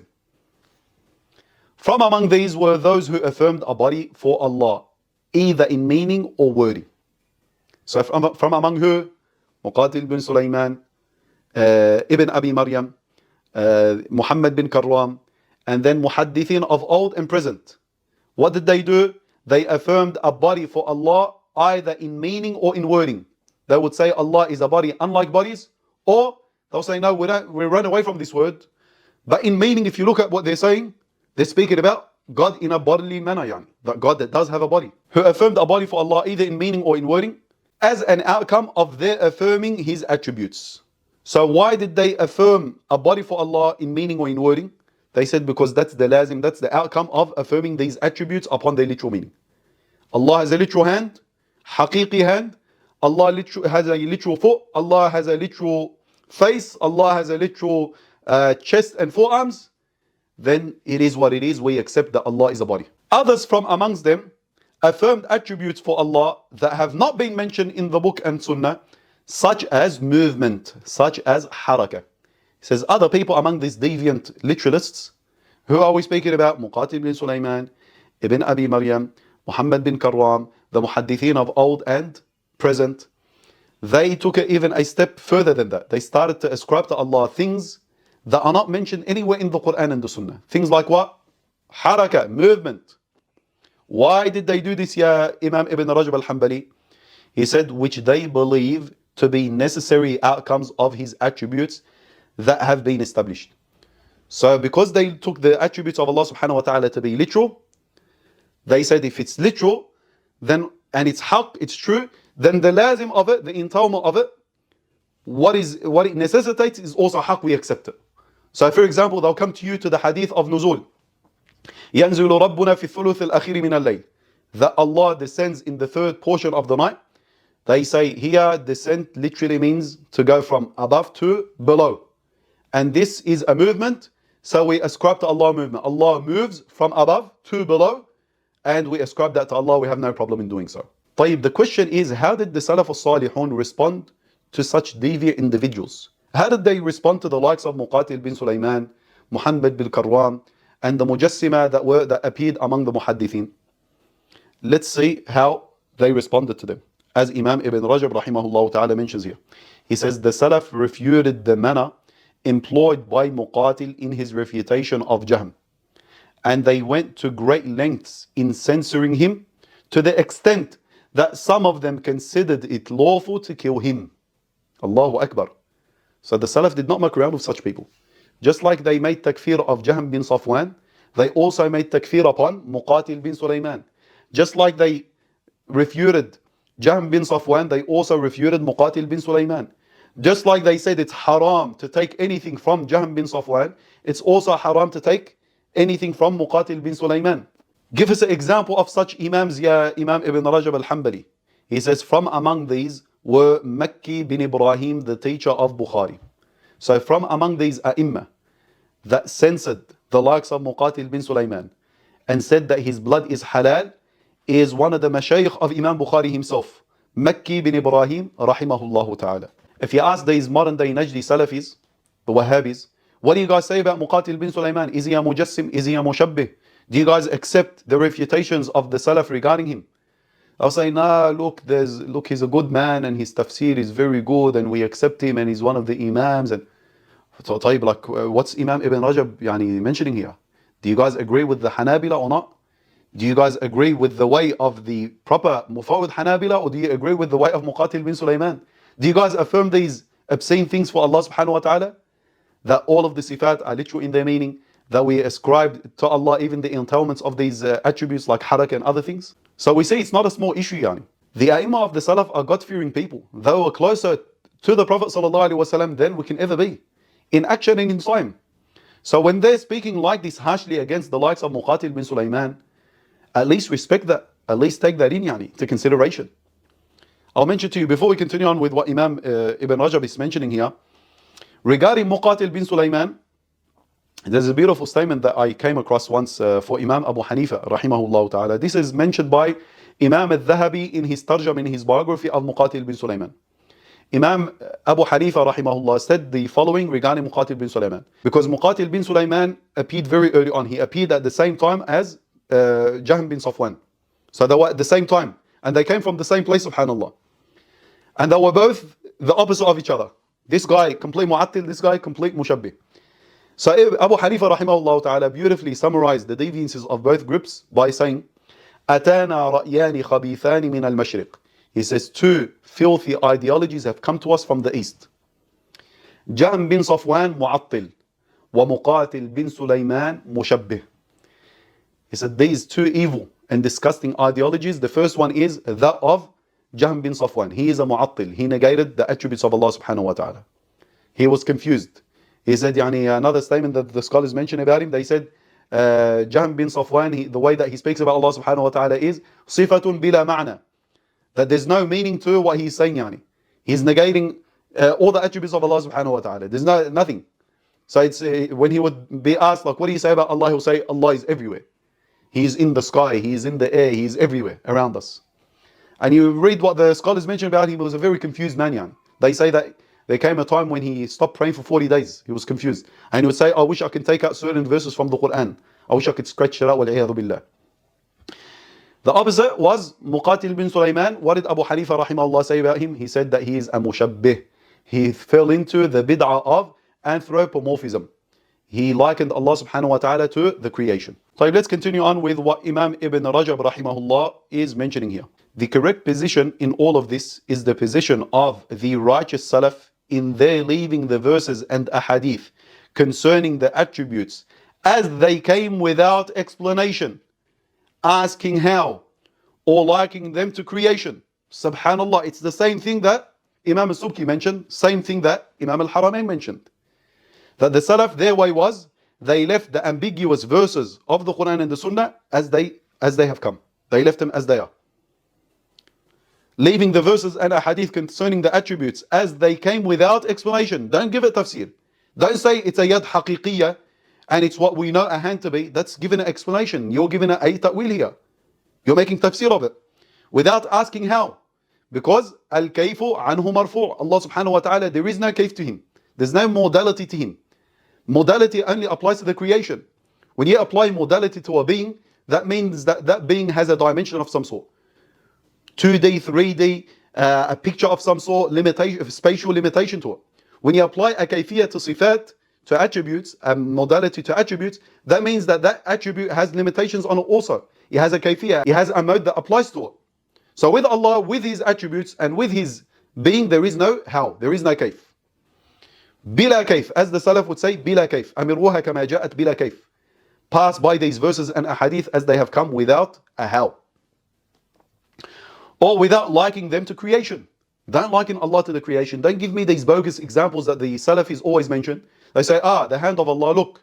Speaker 1: From among these were those who affirmed a body for Allah, either in meaning or wording. So from among who? Muqatil ibn Sulayman, Ibn Abi Maryam, Muhammad bin Karram, and then muhaddithin of old and present. What did they do? They affirmed a body for Allah either in meaning or in wording. They would say Allah is a body unlike bodies, or they'll say no, we run away from this word. But in meaning, if you look at what they're saying, they're speaking about God in a bodily manner, that God that does have a body. Who affirmed a body for Allah either in meaning or in wording, as an outcome of their affirming His attributes. So why did they affirm a body for Allah in meaning or in wording? They said because that's the lazim, that's the outcome of affirming these attributes upon their literal meaning. Allah has a literal hand, haqiqi hand. Allah has a literal foot. Allah has a literal face. Allah has a literal chest and forearms. Then it is what it is. We accept that Allah is a body. Others from amongst them affirmed attributes for Allah that have not been mentioned in the book and sunnah, such as movement, such as harakah. He says other people among these deviant literalists, who are we speaking about? Muqatil ibn Sulayman, Ibn Abi Maryam, Muhammad bin Karram, the muhaddithin of old and present. They took it even a step further than that. They started to ascribe to Allah things that are not mentioned anywhere in the Quran and the Sunnah. Things like what? Harakah, movement. Why did they do this, ya Imam Ibn Rajab al-Hanbali? He said, which they believe to be necessary outcomes of His attributes that have been established. So because they took the attributes of Allah subhanahu wa ta'ala to be literal, they said if it's literal, then, and it's haqq, it's true, then the lazim of it, the entitlement of it, what it necessitates is also haqq, we accept it. So for example, they'll come to you to the hadith of nuzul. يَنْزُلُ رَبُّنَا فِي الثُّلُثِ الْأَخِيرِ مِنَ اللَّيْلِ, that Allah descends in the third portion of the night. They say here descent literally means to go from above to below. And this is a movement, so we ascribe to Allah movement. Allah moves from above to below, and we ascribe that to Allah. We have no problem in doing so. طيب, the question is, how did the Salaf al-Salihun respond to such deviant individuals? How did they respond to the likes of Muqatil ibn Sulayman, Muhammad bin Karram, and the Mujassima that appeared among the Muhaddithin? Let's see how they responded to them. As Imam Ibn Rajab rahimahullah ta'ala mentions here. He says, the Salaf refuted the manner employed by Muqatil in his refutation of Jahm. And they went to great lengths in censoring him, to the extent that some of them considered it lawful to kill him. Allahu Akbar. So the Salaf did not muck around with such people. Just like they made takfir of Jahm bin Safwan, they also made takfir upon Muqatil bin Sulayman. Just like they refuted Jahm bin Safwan, they also refuted Muqatil bin Sulayman. Just like they said it's haram to take anything from Jahm bin Safwan, it's also haram to take anything from Muqatil bin Sulayman. Give us an example of such imams, ya Imam Ibn Rajab al-Hanbali. He says, from among these were Makki bin Ibrahim, the teacher of Bukhari. So from among these ai that censored the likes of Muqatil bin Sulayman and said that his blood is halal is one of the mashayikh of Imam Bukhari himself, Makki bin Ibrahim rahimahullah ta'ala. If you ask these modern day Najdi Salafis, the Wahhabis, what do you guys say about Muqatil bin Sulayman? Is he a Mujassim? Is he a Mushabbih? Do you guys accept the refutations of the Salaf regarding him? I'll say, nah, look, he's a good man and his tafsir is very good and we accept him and he's one of the imams. And so, like, what's Imam Ibn Rajab mentioning here? Do you guys agree with the Hanabila or not? Do you guys agree with the way of the proper Mufawwid Hanabila, or do you agree with the way of Muqatil bin Sulayman? Do you guys affirm these obscene things for Allah subhanahu wa ta'ala? That all of the sifat are literal in their meaning, that we ascribe to Allah even the entailments of these attributes like harak and other things. So we see it's not a small issue, yani. The ai*Imah of the Salaf are God-fearing people. They were closer to the Prophet sallallahu alaihi wasallam than we can ever be, in action and in time. So when they're speaking like this harshly against the likes of Muqatil bin Sulayman, at least respect that, at least take that in to consideration. I'll mention to you, before we continue on with what Imam Ibn Rajab is mentioning here, regarding Muqatil bin Sulayman, there's a beautiful statement that I came across once for Imam Abu Hanifa rahimahullah ta'ala. This is mentioned by Imam Al-Dhahabi in his tarjam, in his biography of Muqatil bin Sulayman. Imam Abu Hanifa rahimahullah said the following regarding Muqatil bin Sulayman. Because Muqatil bin Sulayman appeared very early on. He appeared at the same time as Jahm bin Safwan. So they were at the same time. And they came from the same place, subhanallah. And they were both the opposite of each other. This guy, complete Mu'attil, this guy, complete Mushabbih. So Abu Hanifa rahimahullah ta'ala beautifully summarized the deviances of both groups by saying, أَتَانَا رَأْيَانِ خَبِيثَانِ مِنَ الْمَشْرِقِ. He says, two filthy ideologies have come to us from the east. Jahm bin Safwan Mu'attil, wa Muqatil bin Sulayman Mushabbih. He said, these two evil and disgusting ideologies, the first one is that of Jahm bin Safwan. He is a Mu'attil. He negated the attributes of Allah subhanahu wa ta'ala. He was confused. He said, another statement that the scholars mention about him, they said, Jahm bin Safwan, the way that he speaks about Allah subhanahu wa ta'ala is sifatun bila ma'na. That there's no meaning to what he's saying. He's negating all the attributes of Allah subhanahu wa ta'ala. There's nothing. So it's when he would be asked, like, what do you say about Allah? He'll say, Allah is everywhere. He's in the sky, He's in the air, He's everywhere around us. And you read what the scholars mention about him, he was a very confused man. They say that there came a time when he stopped praying for 40 days. He was confused. And he would say, I wish I could take out certain verses from the Quran. I wish I could scratch it out. Wal-'iyadhu billah. The opposite was Muqatil bin Sulayman. What did Abu Hanifa rahimahullah say about him? He said that he is a mushabbih. He fell into the bid'ah of anthropomorphism. He likened Allah subhanahu wa ta'ala to the creation. So let's continue on with what Imam Ibn Rajab rahimahullah is mentioning here. The correct position in all of this is the position of the righteous Salaf in their leaving the verses and ahadith concerning the attributes as they came without explanation, asking how, or likening them to creation. Subhanallah, it's the same thing that Imam Subki mentioned, same thing that Imam Al-Haramain mentioned. That the Salaf, their way was, they left the ambiguous verses of the Quran and the Sunnah as they have come. They left them as they are. leaving the verses and ahadith concerning the attributes as they came without explanation. Don't give it tafsir. Don't say it's a yad haqiqiyya and it's what we know a hand to be. That's given an explanation. You're giving a ta'wil here. You're making tafsir of it without asking how. Because al-Kayfu anhu marfu'. Allah subhanahu wa ta'ala, there is no kayf to him. There's no modality to him. Modality only applies to the creation. When you apply modality to a being, that means that that being has a dimension of some sort. 2D, 3D, a picture of some sort, limitation, spatial limitation to it. When you apply a kayfiyya to sifat, to attributes, a modality to attributes, that means that that attribute has limitations on it also. It has a kayfiyya, it has a mode that applies to it. So with Allah, with His attributes and with His being, there is no how, there is no kayf. Bila kayf, as the Salaf would say, bila kayf. Amiruha kama ja'at bila kayf. Pass by these verses and ahadith as they have come without a how. Or without liking them to creation. Don't liken Allah to the creation. Don't give me these bogus examples that the Salafis always mention. They say, the hand of Allah, look.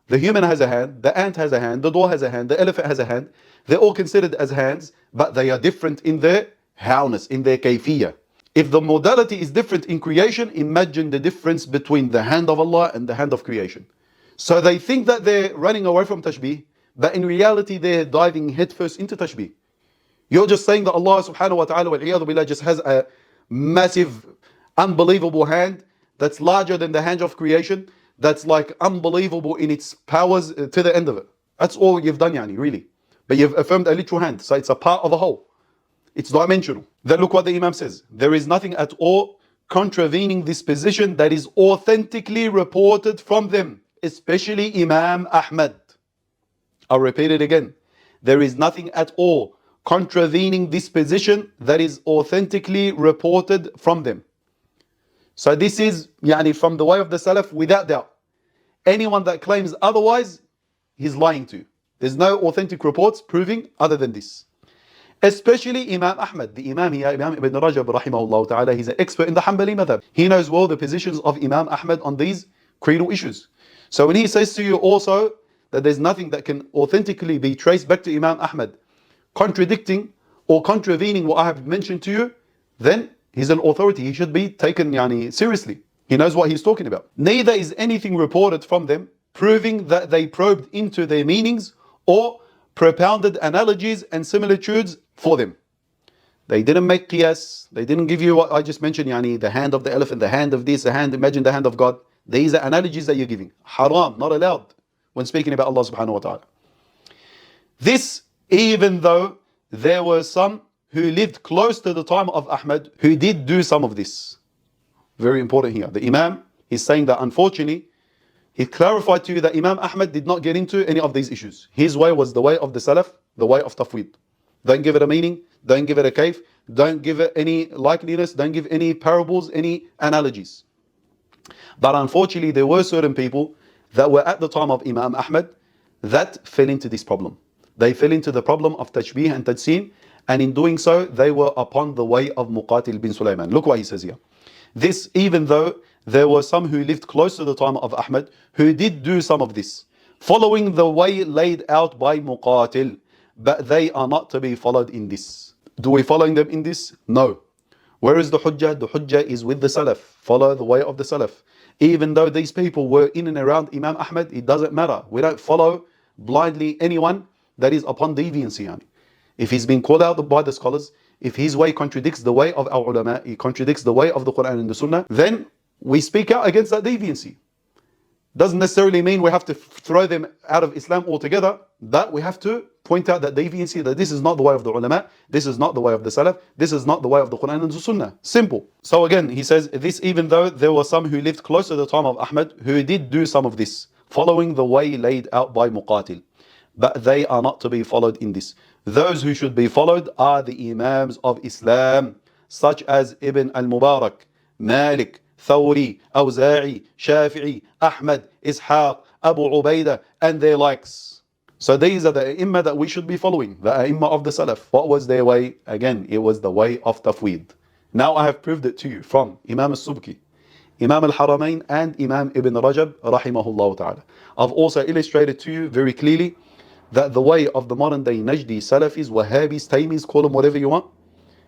Speaker 1: The human has a hand, the ant has a hand, the door has a hand, the elephant has a hand. They're all considered as hands, but they are different in their howness, in their kayfiyya. If the modality is different in creation, imagine the difference between the hand of Allah and the hand of creation. So they think that they're running away from tashbih, but in reality they're diving headfirst into tashbih. You're just saying that Allah subhanahu wa ta'ala wal-'iyadhu billah just has a massive, unbelievable hand that's larger than the hand of creation, that's like unbelievable in its powers to the end of it. That's all you've done, really. But you've affirmed a literal hand, so it's a part of the whole. It's dimensional. Then look what the Imam says. There is nothing at all contravening this position that is authentically reported from them, especially Imam Ahmed. I'll repeat it again. There is nothing at all contravening this position that is authentically reported from them. So this is from the way of the Salaf without doubt. Anyone that claims otherwise, he's lying to you. There's no authentic reports proving other than this. Especially Imam Ahmed, the Imam here, Imam ibn Rajab rahimahullah ta'ala, he's an expert in the Hanbali madhab. He knows well the positions of Imam Ahmed on these creedal issues. So when he says to you also that there's nothing that can authentically be traced back to Imam Ahmed, contradicting or contravening what I have mentioned to you, then he's an authority. He should be taken seriously. He knows what he's talking about. Neither is anything reported from them proving that they probed into their meanings or propounded analogies and similitudes for them. They didn't make qiyas. They didn't give you what I just mentioned, the hand of the elephant, the hand of this, the hand, imagine the hand of God. These are analogies that you're giving. Haram, not allowed when speaking about Allah subhanahu wa ta'ala. This, even though there were some who lived close to the time of Ahmed who did do some of this. Very important here. The Imam is saying that unfortunately, he clarified to you that Imam Ahmed did not get into any of these issues. His way was the way of the Salaf, the way of Tafweed. Don't give it a meaning, don't give it a kayf, don't give it any likeliness, don't give any parables, any analogies. But unfortunately, there were certain people that were at the time of Imam Ahmed that fell into this problem. They fell into the problem of tashbih and tajsim, and in doing so, they were upon the way of Muqatil ibn Sulayman. Look what he says here. This, even though there were some who lived close to the time of Ahmed who did do some of this, following the way laid out by Muqatil, but they are not to be followed in this. Do we follow them in this? No. Where is the hujjah? The hujjah is with the Salaf. Follow the way of the Salaf. Even though these people were in and around Imam Ahmed, it doesn't matter. We don't follow blindly anyone that is upon deviancy. If he's been called out by the scholars, if his way contradicts the way of our ulama, he contradicts the way of the Quran and the Sunnah, then we speak out against that deviancy. Doesn't necessarily mean we have to throw them out of Islam altogether, but we have to point out that deviancy, that this is not the way of the ulama, this is not the way of the Salaf, this is not the way of the Quran and the Sunnah. Simple. So again, he says, this even though there were some who lived close to the time of Ahmed who did do some of this, following the way laid out by Muqatil, but they are not to be followed in this. Those who should be followed are the Imams of Islam, such as Ibn al-Mubarak, Malik, Thawri, Awza'i, Shafi'i, Ahmed, Ishaq, Abu Ubaidah, and their likes. So these are the Imam that we should be following, the Imam of the Salaf. What was their way? Again, it was the way of Tafweed. Now I have proved it to you from Imam Subki, Imam Al-Haramain, and Imam Ibn Rajab, rahimahullah ta'ala. I've also illustrated to you very clearly that the way of the modern day Najdi Salafis, Wahhabis, Taymis, call them whatever you want,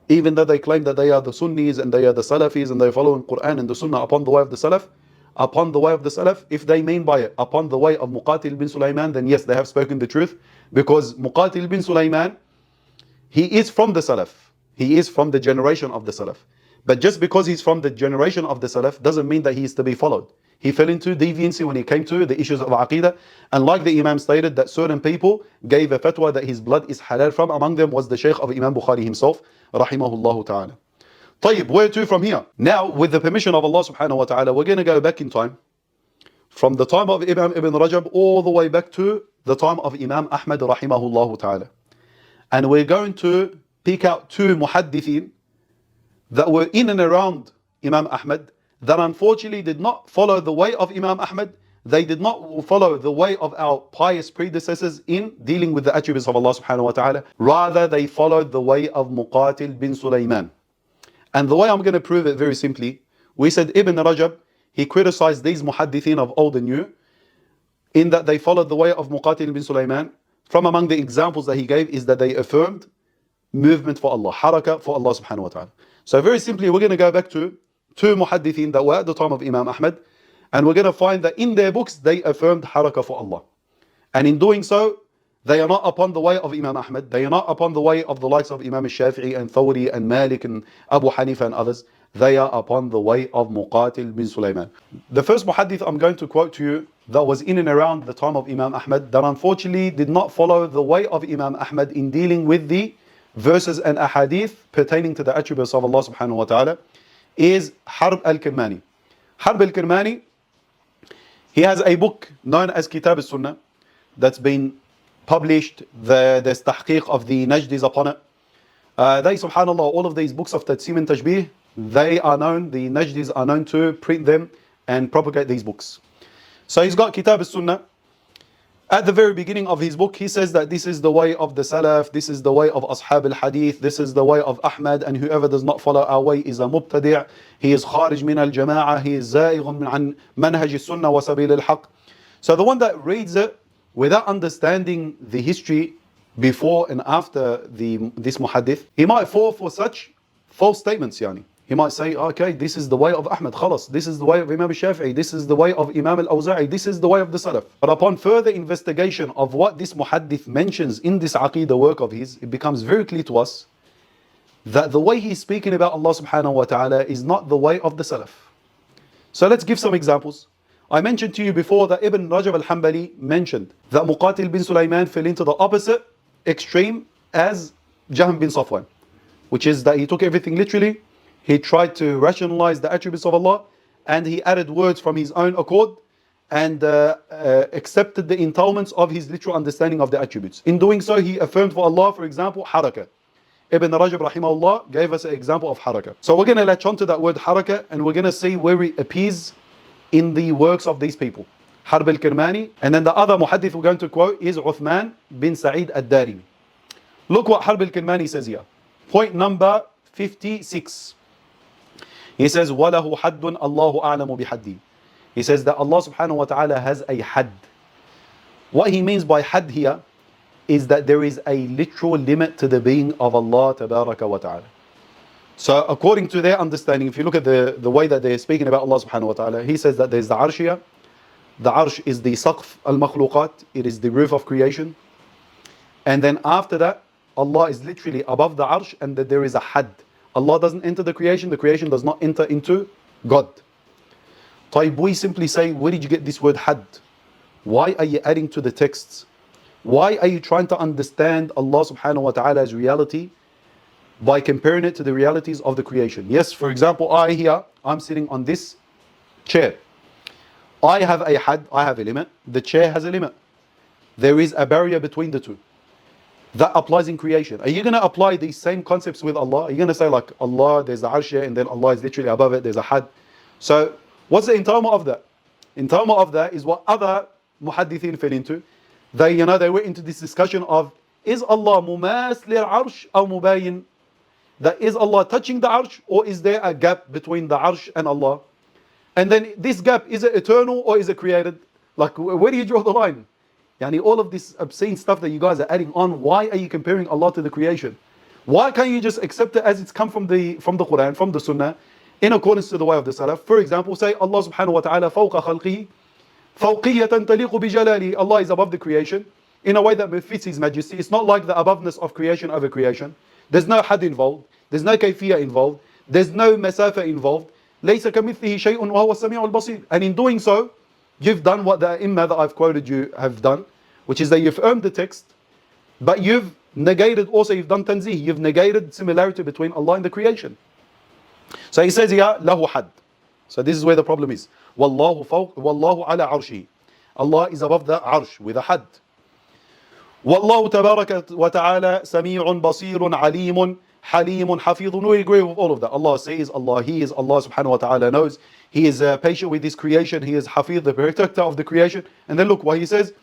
Speaker 1: even though they claim that they are the Sunnis and they are the Salafis and they're following Quran and the Sunnah upon the way of the Salaf, upon the way of the Salaf, if they mean by it upon the way of Muqatil ibn Sulayman, then yes, they have spoken the truth, because Muqatil ibn Sulayman, he is from the Salaf. He is from the generation of the Salaf. But just because he's from the generation of the Salaf doesn't mean that he is to be followed. He fell into deviancy when he came to the issues of Aqeedah, and like the Imam stated, that certain people gave a fatwa that his blood is halal. From among them was the Shaykh of Imam Bukhari himself, rahimahullah ta'ala. طيب, where to from here? Now, with the permission of Allah subhanahu wa ta'ala, we're going to go back in time, from the time of Imam ibn Rajab all the way back to the time of Imam Ahmed rahimahullah ta'ala. And we're going to pick out two muhaddithin that were in and around Imam Ahmed, that unfortunately did not follow the way of Imam Ahmed. They did not follow the way of our pious predecessors in dealing with the attributes of Allah subhanahu wa ta'ala. Rather, they followed the way of Muqatil bin Sulayman. And the way I'm going to prove it very simply, we said Ibn Rajab, he criticized these muhaddithin of old and new, in that they followed the way of Muqatil bin Sulayman. From among the examples that he gave is that they affirmed movement for Allah, haraka for Allah subhanahu wa ta'ala. So very simply, we're going to go back to two muhaddithin that were at the time of Imam Ahmed, and we're going to find that in their books they affirmed haraka for Allah. And in doing so, they are not upon the way of Imam Ahmed, they are not upon the way of the likes of Imam Al-Shāfi'iyya and Thawri and Malik and Abu Hanifa and others. They are upon the way of Muqatil bin Sulayman. The first muhaddith I'm going to quote to you that was in and around the time of Imam Ahmed, that unfortunately did not follow the way of Imam Ahmed in dealing with the verses and ahadith pertaining to the attributes of Allah subhanahu wa ta'ala, is Harb al-Kirmani. Harb al-Kirmani, he has a book known as Kitab al-Sunnah that's been published. There's tahqiq of the Najdi's upon it. They, subhanAllah, all of these books of Tajsim and Tashbih, they are known, the Najdis are known to print them and propagate these books. So he's got Kitab al-Sunnah. At the very beginning of his book, he says that this is the way of the Salaf, this is the way of Ashab al-Hadith, this is the way of Ahmad, and whoever does not follow our way is a mubtadi', he is kharij min al-jama'ah, he is za'ighun an manhaj al-sunnah wa sabil al-haq. So the one that reads it without understanding the history before and after this muhaddith, he might fall for such false statements, yani. He might say, okay, this is the way of Ahmed, khalas, this is the way of Imam Al-Shafi'i, this is the way of Imam Al-Awza'i, this is the way of the Salaf. But upon further investigation of what this muhaddith mentions in this Aqeedah work of his, it becomes very clear to us that the way he's speaking about Allah subhanahu wa ta'ala is not the way of the Salaf. So let's give some examples. I mentioned to you before that Ibn Rajab al-Hanbali mentioned that Muqatil bin Sulayman fell into the opposite extreme as Jahm bin Safwan, which is that he took everything literally. He tried to rationalize the attributes of Allah, and he added words from his own accord and accepted the entailments of his literal understanding of the attributes. In doing so, he affirmed for Allah, for example, haraka. Ibn Rajab rahimahullah gave us an example of haraka. So we're going to latch on to that word haraka, and we're going to see where it appears in the works of these people. Harb al-Kirmani, and then the other muhaddith we're going to quote is Uthman bin Sa'id al-Darimi. Look what Harb al-Kirmani says here. Point number 56. He says, وَلَهُ حَدٌّ اللَّهُ أَعْلَمُ بِحَدِّهِ. He says that Allah subhanahu wa ta'ala has a had. What he means by had here is that there is a literal limit to the being of Allah tabaraka wa ta'ala. So according to their understanding, if you look at the way that they're speaking about Allah subhanahu wa ta'ala, he says that there's the arsh here. The arsh is the saqf al-makhluqat, it is the roof of creation. And then after that, Allah is literally above the arsh, and that there is a had. Allah doesn't enter the creation does not enter into God. طيب, we simply say, where did you get this word had? Why are you adding to the texts? Why are you trying to understand Allah subhanahu wa ta'ala's reality by comparing it to the realities of the creation? Yes, for example, I'm sitting on this chair. I have a had, I have a limit. The chair has a limit. There is a barrier between the two. That applies in creation. Are you going to apply these same concepts with Allah? Are you going to say like Allah, there's the arsh and then Allah is literally above it, there's a had? So what's the entailment of that? Entailment of that is what other muhaddithin fell into. They went into this discussion of, is Allah mumas lil arsh or mubayin? That is Allah touching the arsh, or is there a gap between the arsh and Allah? And then this gap, is it eternal or is it created? Like, where do you draw the line? Yani all of this obscene stuff that you guys are adding on, why are you comparing Allah to the creation? Why can't you just accept it as it's come from the Quran, from the Sunnah, in accordance to the way of the Salaf? For example, say Allah subhanahu wa ta'ala فوق خلقه فوقية تليق بجلاله. Allah is above the creation in a way that befits His majesty. It's not like the aboveness of creation over creation. There's no had involved. There's no kayfiyya involved. There's no masafa involved. ليس كمثله شيء وهو السميع البصير. And in doing so, you've done what the Imam that I've quoted you have done, which is that you've affirmed the text, but you've negated also, you've done tanzih, you've negated similarity between Allah and the creation. So he says here, lahu had. So this is where the problem is. Wallahu fawq, wallahu ala arshi. Allah is above the arsh with a had. Wallahu tabaraka wa ta'ala sami'un basirun alimun halimun hafidun. We agree with all of that. Allah says, Allah hears, Allah subhanahu wa ta'ala knows. He is patient with His creation. He is hafid, the protector of the creation. And then look what He says.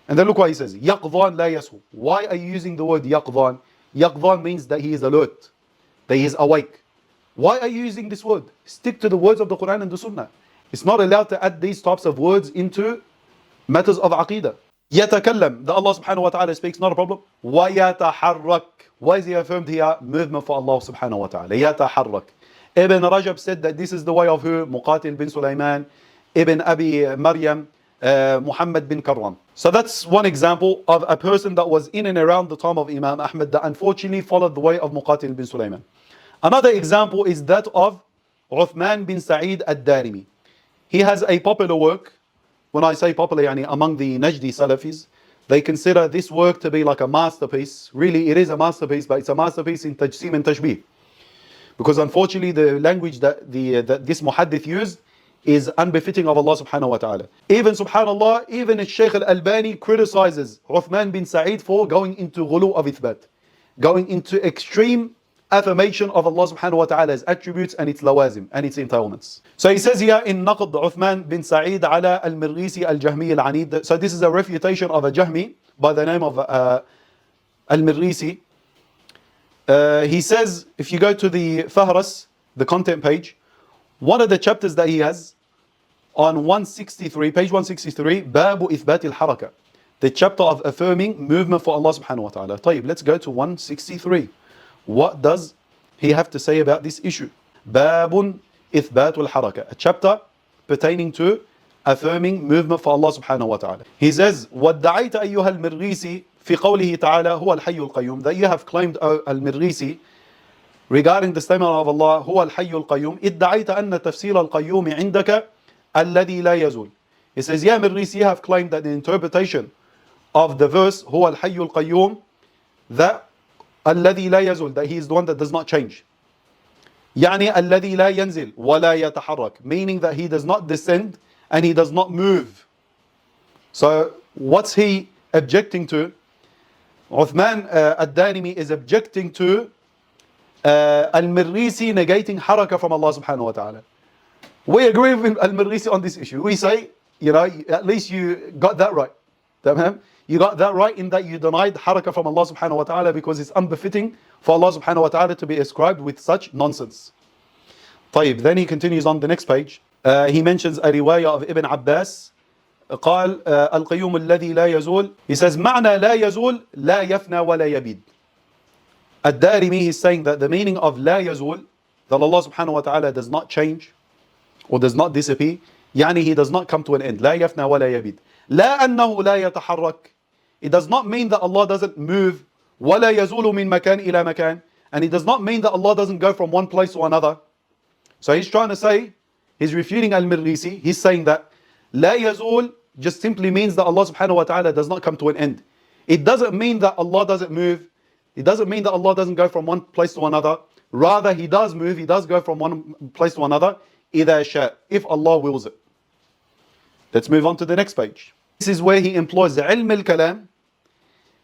Speaker 1: Yaqdhan la yasu. Why are you using the word yaqdhan? Yaqdhan means that he is alert, that he is awake. Why are you using this word? Stick to the words of the Quran and the Sunnah. It's not allowed to add these types of words into matters of Aqeedah. Yatakallam, that Allah subhanahu wa ta'ala speaks, not a problem. Wa yataharrak. Why is he affirmed here? Movement for Allah subhanahu wa ta'ala. Yataharrak. Ibn Rajab said that this is the way of who? Muqatil ibn Sulayman, Ibn Abi Maryam, Muhammad bin Karram. So that's one example of a person that was in and around the time of Imam Ahmed that unfortunately followed the way of Muqatil ibn Sulayman. Another example is that of Uthman bin Sa'id al-Darimi. He has a popular work. When I say popular, yani among the Najdi Salafis, they consider this work to be like a masterpiece. Really, it is a masterpiece, but it's a masterpiece in Tajsim and Tashbih. Because unfortunately, the language that this muhaddith used is unbefitting of Allah subhanahu wa ta'ala. Even subhanallah, even Shaykh al-Albani criticizes Uthman bin Sa'id for going into ghulu of ithbat, going into extreme affirmation of Allah subhanahu wa ta'ala's attributes and its lawazim and its entitlements. So he says here in Naqd Uthman bin Sa'id ala al-Mirghisi al-Jahmi al-Anid. So this is a refutation of a Jahmi by the name of al-Mirghisi. He says, if you go to the Fahras, the content page, one of the chapters that he has on 163, page 163, Babu Ithbat al-Haraka, the chapter of affirming movement for Allah subhanahu wa ta'ala. طيب, let's go to 163. What does he have to say about this issue? Babun Ithbat al-Haraka, a chapter pertaining to affirming movement for Allah subhanahu wa ta'ala. He says, وَادَّعَيْتَ أَيُّهَا الْمِرْغِيسِ فِي قَوْلِهِ تَعَالَى هُوَ الْحَيُّ الْقَيُّومِ, that you have claimed, O al-Mirghisi, regarding the statement of Allah, هو الحي القيوم, ادعيت أن تفسير القيوم عندك الذي لا يزول. He says, yeah, Mirghisi, you have claimed that the interpretation of the verse هو الحي القيوم, that الذي لا يزول, that he is the one that does not change. يعني الذي لا ينزل ولا يتحرك, meaning that he does not descend and he does not move. So what's he objecting to? Uthman al-Darimi is objecting to al-Mirghisi negating haraka from Allah subhanahu wa ta'ala. We agree with al-Mirghisi on this issue. We say, you know, at least you got that right. You got that right in that you denied haraka from Allah subhanahu wa ta'ala because it's unbefitting for Allah subhanahu wa ta'ala to be ascribed with such nonsense. طيب, then he continues on the next page. He mentions a riwayah of Ibn Abbas. قال القيوم الذي لا يزول. He says معنى لا يزول لا يفنى ولا يبيد. Al-Darimi is saying that the meaning of لا يزول, that Allah subhanahu wa ta'ala does not change or does not disappear, يعني he does not come to an end. لا يفنى ولا يبيد. لا أنه لا يتحرك. It does not mean that Allah doesn't move. ولا يزول من مكان إلى مكان. And it does not mean that Allah doesn't go from one place to another. So he's trying to say, he's refuting al-Mirghisi. He's saying that لا يزول just simply means that Allah subhanahu wa ta'ala does not come to an end. It doesn't mean that Allah doesn't move. It doesn't mean that Allah doesn't go from one place to another. Rather, He does move, He does go from one place to another, إِذَا شاء, if Allah wills it. Let's move on to the next page. This is where he employs ilm al-kalam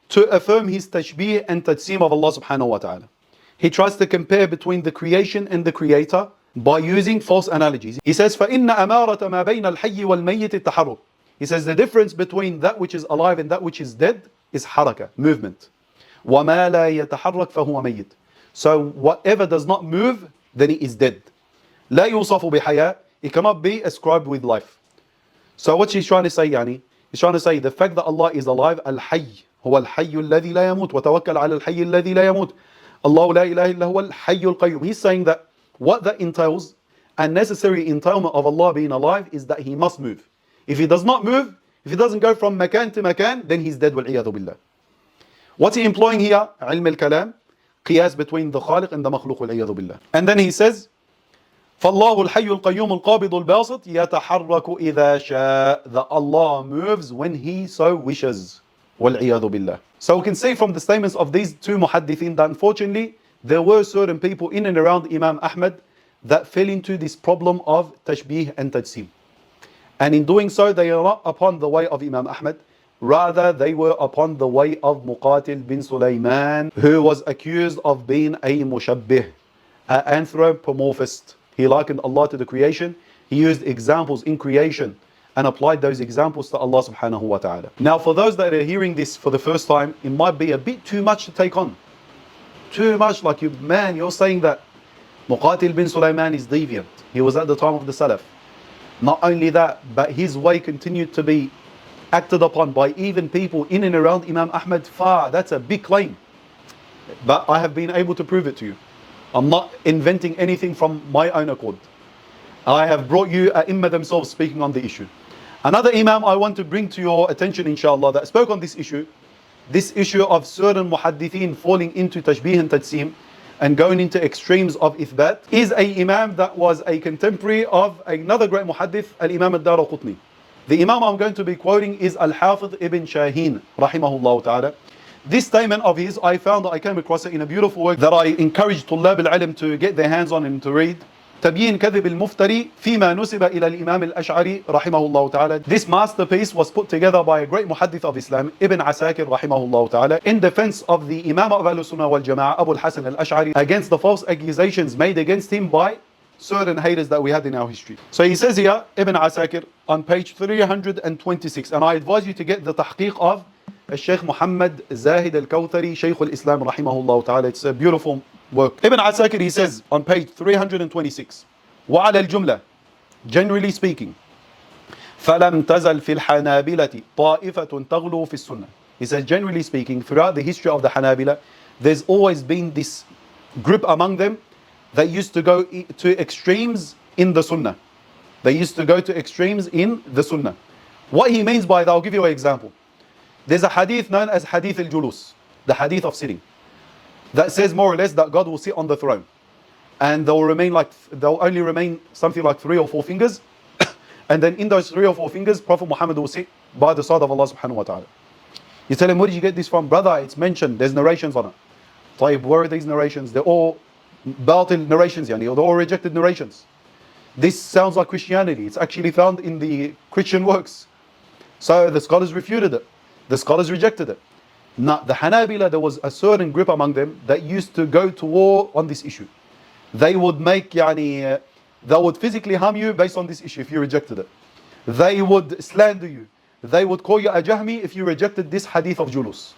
Speaker 1: to affirm his tashbih and tajsim of Allah subhanahu wa ta'ala. He tries to compare between the creation and the creator by using false analogies. He says, فَإِنَّ أَمَارَةَ مَا بَيْنَ الْحَيِّ وَالْمَيِّتِ التَّحَرُّكِ. He says the difference between that which is alive and that which is dead is haraka, movement. وَمَا لَا يَتَحَرَّكْ فَهُوَ مَيِّتٌ. So whatever does not move, then it is dead. لَا يُوصَفُ بِحَيَاء. It cannot be ascribed with life. So what he's trying to say, he's trying to say the fact that Allah is alive, al-hayy, هو الحي الذي لا يموت وتوكل على الحي الذي لا يموت Allah la ilaha illa huwa al-hayyul qayyum. He's saying that what that entails, a necessary entailment of Allah being alive, is that He must move. If He does not move, if He doesn't go from makan to makan, then He's dead, wal-iyadhu billah. What's He employing here? Ilm al-kalam, qiyas between the khaliq and the makhluq, wal-iyadhu billah. And then He says, فالله الحي القيوم القابض الباسط يتحرك إذا شاء. That Allah moves when He so wishes. وَالْعِيَاذُ بِاللَّهِ. So we can see from the statements of these two muhaddithin that unfortunately there were certain people in and around Imam Ahmed that fell into this problem of tashbih and tajsim. And in doing so, they are not upon the way of Imam Ahmed. Rather, they were upon the way of Muqatil ibn Sulayman, who was accused of being a mushabbih, an anthropomorphist. He likened Allah to the creation. He used examples in creation and applied those examples to Allah subhanahu wa ta'ala. Now, for those that are hearing this for the first time, it might be a bit too much to take on. Too much, like, you're saying that Muqatil ibn Sulayman is deviant. He was at the time of the Salaf. Not only that, but his way continued to be acted upon by even people in and around Imam Ahmed. That's a big claim. But I have been able to prove it to you. I'm not inventing anything from my own accord. I have brought you Ai-Imma themselves speaking on the issue. Another Imam I want to bring to your attention, inshallah, that spoke on this issue of certain muhaddithin falling into tashbih and tajsim and going into extremes of ithbat, is a Imam that was a contemporary of another great muhaddith, al-Imam al-Daraqutni. The Imam I'm going to be quoting is al-Hafidh ibn Shaheen, rahimahullah ta'ala. This statement of his, I came across it in a beautiful work that I encourage طلاب العلم to get their hands on and to read. تبيين كذب المفتري فيما نسب إلى الإمام الأشعري رحمه الله تعالى. This masterpiece was put together by a great muhaddith of Islam, Ibn Asakir رحمه الله تعالى, in defense of the Imam of Al-Sunnah wal Jama'ah, Abu al-Hasan al-Ash'ari, against the false accusations made against him by certain haters that we had in our history. So he says here, Ibn Asakir, on page 326, and I advise you to get the tahqiq of Shaykh Muhammad Zahid al-Kawthari, Shaykh al-Islam rahimahullah ta'ala. It's a beautiful work. Ibn Asakir, he says on page 326, وعلى الجملة, generally speaking, فلم تزل في الحنابلة طائفة تغلو في السنة. He says, generally speaking, throughout the history of the Hanabila, there's always been this group among them that used to go to extremes in the Sunnah. They used to go to extremes in the Sunnah. What he means by that, I'll give you an example. There's a hadith known as Hadith al-Julus, the hadith of sitting, that says more or less that God will sit on the throne, and they'll only remain something like 3 or 4 fingers, and then in those 3 or 4 fingers, Prophet Muhammad will sit by the side of Allah subhanahu wa ta'ala. You tell him, where did you get this from? Brother, it's mentioned, there's narrations on it. طيب, where are these narrations? They're all batil narrations, they're all rejected narrations. This sounds like Christianity. It's actually found in the Christian works. So the scholars refuted it. The scholars rejected it. Now, the Hanabila, there was a certain group among them that used to go to war on this issue. They would they would physically harm you based on this issue if you rejected it. They would slander you. They would call you a Jahmi if you rejected this hadith of Julus.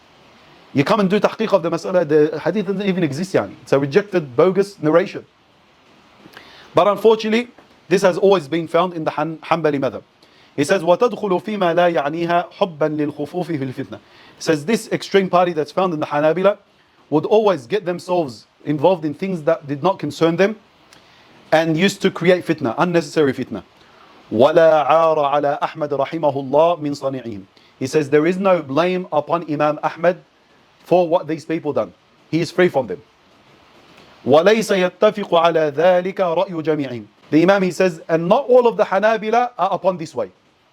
Speaker 1: You come and do tahqiq of the mas'ala, the hadith doesn't even exist. It's a rejected, bogus narration. But unfortunately, this has always been found in the Hanbali madhab. He says, وَتَدْخُلُ فِي مَا لَا يَعْنِيهَا حُبًّا لِلْخُفُوفِ فِي الْفِتْنَةِ. He says, this extreme party that's found in the Hanabila would always get themselves involved in things that did not concern them and used to create fitna, unnecessary fitna. وَلَا عَارَ عَلَى أَحْمَدَ رَحِمَهُ اللَّهِ مِنْ صَنِعِهِمْ. He says, there is no blame upon Imam Ahmed for what these people done. He is free from them. وَلَيْسَ يَتَّفِقُ عَلَى ذَلِكَ رَأْيُ جَمِيعِهِمْ. The Imam, he says, and not all of the Hanabila are upon this way.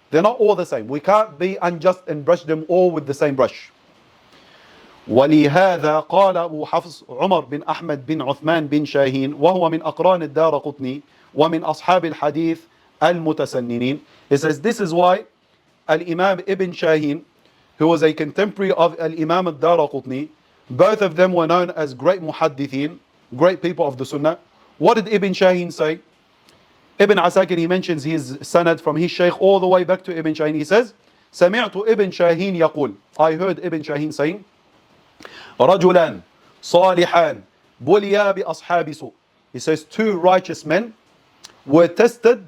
Speaker 1: They're not all the same. We can't be unjust and brush them all with the same brush. ولهذا قال أبو حفص عمر بن أحمد بن عثمان بن شاهين وهو من أقران الدارقطني ومن أصحاب الحديث المتسننين. He says, this is why Al-Imam Ibn Shaheen, who was a contemporary of Al-Imam al-Daraqutni, both of them were known as great muhaddithin, great people of the Sunnah. What did Ibn Shaheen say? Ibn Asakir, he mentions his sanad from his shaykh all the way back to Ibn Shaheen. He says, سمعت ابن شاهين يقول, I heard Ibn Shaheen saying, رجلان صالحان بليا بأصحاب سوء. He says, 2 righteous men were tested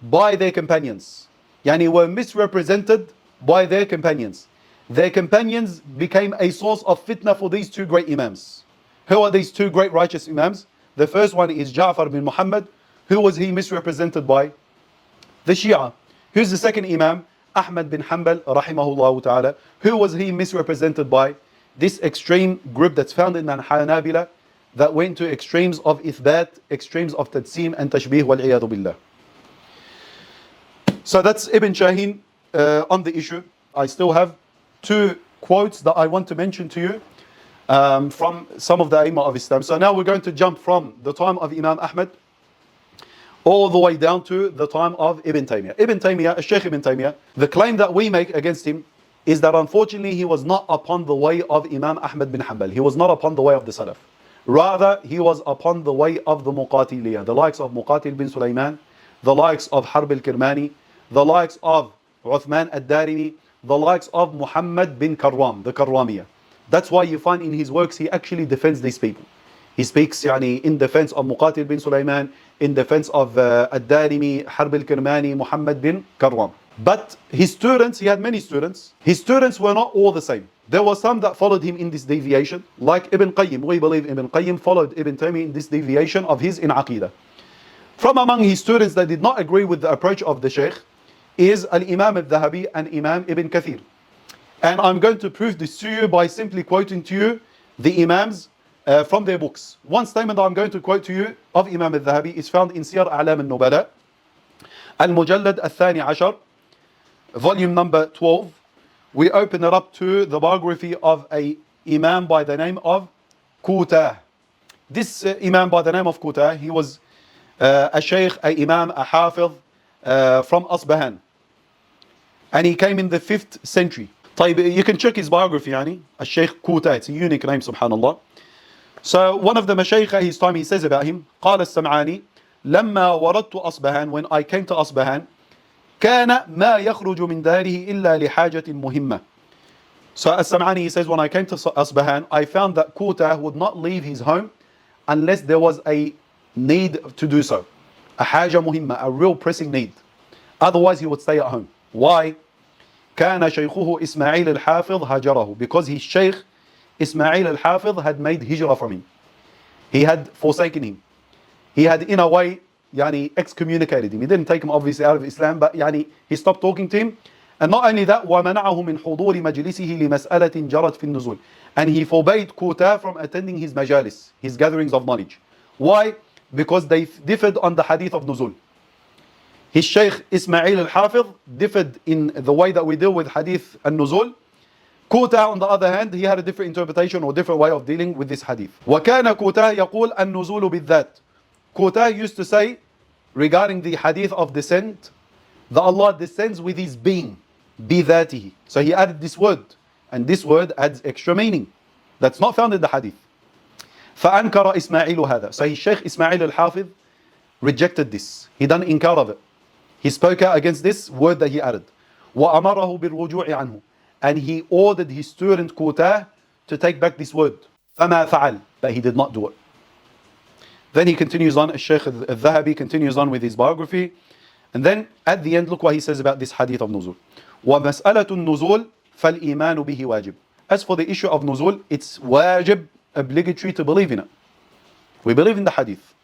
Speaker 1: by their companions. Were misrepresented by their companions. Their companions became a source of fitna for these 2 great imams. Who are these two great righteous Imams? The first one is Ja'far bin Muhammad. Who was he misrepresented by? The Shia. Who's the second Imam? Ahmed bin Hanbal, rahimahullah ta'ala. Who was he misrepresented by? This extreme group that's found in al-Hanabila that went to extremes of ithbat, extremes of tajsim and tashbih wal-iyadu billah. So that's Ibn Shaheen on the issue. I still have two quotes that I want to mention to you from some of the A'immah of Islam. So now we're going to jump from the time of Imam Ahmed all the way down to the time of Ibn Taymiyyah. Ibn Taymiyyah, Shaykh Ibn Taymiyyah, the claim that we make against him is that unfortunately he was not upon the way of Imam Ahmed bin Hanbal. He was not upon the way of the Salaf. Rather, he was upon the way of the Muqatiliyya, the likes of Muqatil ibn Sulayman, the likes of Harb al-Kirmani, the likes of Uthman al-Darimi, the likes of Muhammad bin Karram, the Karramiyya. That's why you find in his works he actually defends these people. He speaks in defense of Muqatil bin Sulayman, in defense of al-Darimi, Harb al-Kirmani, Muhammad bin Karram. But his students, he had many students. His students were not all the same. There were some that followed him in this deviation, like Ibn Qayyim. We believe Ibn Qayyim followed Ibn Taymiyyah in this deviation of his in Aqeedah. From among his students that did not agree with the approach of the Shaykh is al-Imam Al-Dhahabi and Imam Ibn Kathir. And I'm going to prove this to you by simply quoting to you the Imams from their books. One statement that I'm going to quote to you of Imam Al-Dhahabi is found in Siyar A'lam al-Nubala, al-Mujallad al-Thani Ashar, volume number 12. We open it up to the biography of a Imam by the name of Qutah. This Imam by the name of Qutah, he was a Shaykh, a Imam, a Hafiz from Asbahan. And he came in the 5th century. You can check his biography, Shaykh Qutah, it's a unique name, subhanallah. So one of the Mashaykh his time, he says about him, قال السمعاني لما وردت أصبهان, when I came to Asbahan, كان ما يخرج من داره إلا لحاجة مهمة. So As-Sam'ani, he says, when I came to Asbahan, I found that Qutah would not leave his home unless there was a need to do so. A haja muhimma, a real pressing need. Otherwise he would stay at home. Why? كان شيخه إسماعيل الحافظ هجره, because his Shaykh Ismail al-Hafiz had made hijrah from him. He had forsaken him. He had in a way excommunicated him. He didn't take him obviously out of Islam, but he stopped talking to him. And not only that, وَمَنَعَهُ مِنْ حُضُورِ مَجْلِسِهِ لِمَسْأَلَةٍ جَرَتْ فِي النُّزُولِ, and he forbade Qutah from attending his majalis, his gatherings of knowledge. Why? Because they differed on the hadith of nuzul. His Shaykh Ismail al-Hafiz differed in the way that we deal with hadith al-nuzul. Qutah, on the other hand, he had a different interpretation or different way of dealing with this hadith. وَكَانَ قُتَى يَقُولْ النُّزُولُ بِالذَّاتِ. Qutah used to say regarding the hadith of descent that Allah descends with his being, بِذَاتِهِ. So he added this word, and this word adds extra meaning that's not found in the hadith. فَأَنْكَرَ إِسْمَاعِيلُ هَذَا. So his Shaykh Ismail al-Hafiz rejected this. He done inkar of it. He spoke out against this word that he added. وَأَمَرَهُ بِالرُّجُوعِ عَنْهُ. And he ordered his student Qutah to take back this word. فَمَا فَعَلْ. But he did not do it. Then he continues on, Shaykh Al-Dhahabi continues on with his biography. And then at the end, look what he says about this hadith of nuzul. وَمَسْأَلَةُ النُّزُولِ فَالْإِيمَانُ بِهِ وَاجِبٌ. As for the issue of nuzul, it's wajib, obligatory to believe in it. We believe in the hadith.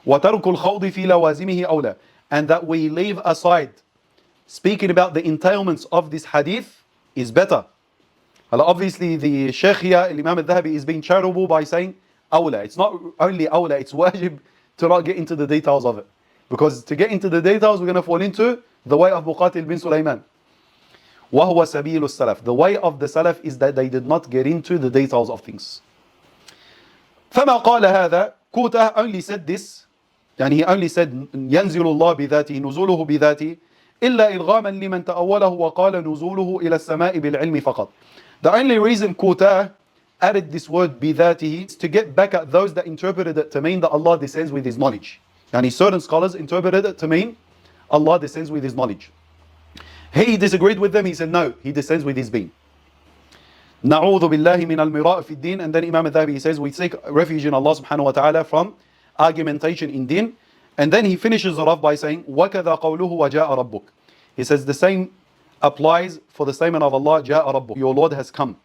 Speaker 1: وَتَرْكُ الْخَوْضِ فِي لَوَازِمِهِ أَوْلَى. And that we leave aside speaking about the entailments of this hadith is better. Obviously the Shaykh here, Imam Al-Dhahabi, is being charitable by saying awla. It's not only awla, it's wajib to not get into the details of it. Because to get into the details, we're going to fall into the way of Muqatil ibn Sulayman. وَهُوَ سَبِيلُ السَّلَفِ. The way of the Salaf is that they did not get into the details of things. فَمَا قَالَ هَذَا. Qutah only said this, and he only said يَنْزِلُ اللَّهُ بِذَاتِهِ نُزُولُهُ بِذَاتِهِ إِلَّا إِلْغَامًا لِمَنْ تَأَوَّلَهُ وَقَالَ نُزُولُهُ إِلَى السَّمَاءِ بِالْعِلْمِ فَقَطْ. The only reason Qutah added this word بِذَاتِهِ is to get back at those that interpreted it to mean that Allah descends with his knowledge. And certain scholars interpreted it to mean Allah descends with his knowledge. He disagreed with them. He said no, he descends with his being. نَعُوذُ بِاللَّهِ مِنَ الْمِرَاءِ فِي الدِّينِ. And then Imam Al-Dhahabi says we seek refuge in Allah subhanahu wa ta'ala from argumentation in deen. And then he finishes it off by saying وَكَذَا قَوْلُهُ وَجَاءَ رَبُّكَ. He says the same applies for the statement of Allah, جَاءَ رَبُّكَ, your Lord has come.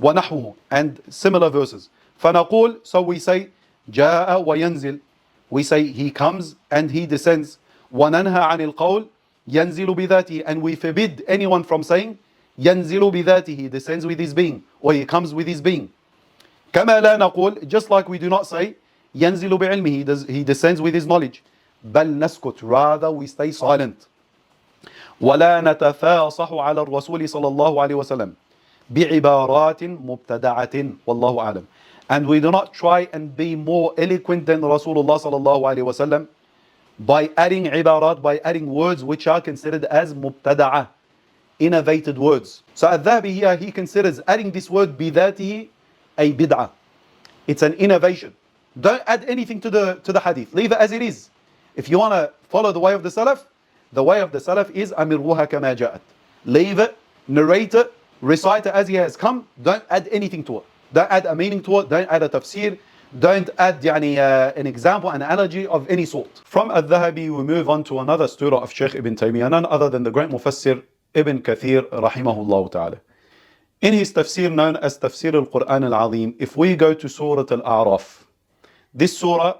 Speaker 1: وَنَحْوُهُ. And similar verses. فنقول, so we say جاء وينزل, we say he comes and he descends. وننهى عن القول ينزل بذاته, and we forbid anyone from saying ينزل بذاته, he descends with his being, or he comes with his being. كما لا نقول, just like we do not say ينزل بعلمه, he descends with his knowledge. بل نسكت, rather we stay silent. ولا نتفاصح على الرسول صلى الله عليه وسلم بعبارات مبتدعة والله أعلم. And we do not try and be more eloquent than Rasulullah صلى الله عليه وسلم by adding ibarat, by adding words which are considered as mubtada'a, innovated words. So al-Dhahabi here, he considers adding this word bidatihi a bid'ah. It's an innovation. Don't add anything to the hadith. Leave it as it is. If you want to follow the way of the Salaf is amirruha kama ja'at. Leave it, narrate it, recite it as it has come. Don't add anything to it. Don't add a meaning to it. Don't add a tafsir. Don't add an example, an analogy of any sort. From al-Dhahabi, we move on to another student of Shaykh ibn Taymiyyah, none other than the great Mufassir Ibn Kathir rahimahullah ta'ala. In his tafsir known as Tafsir al-Quran al-Azim, if we go to Surah Al-A'raf, this surah,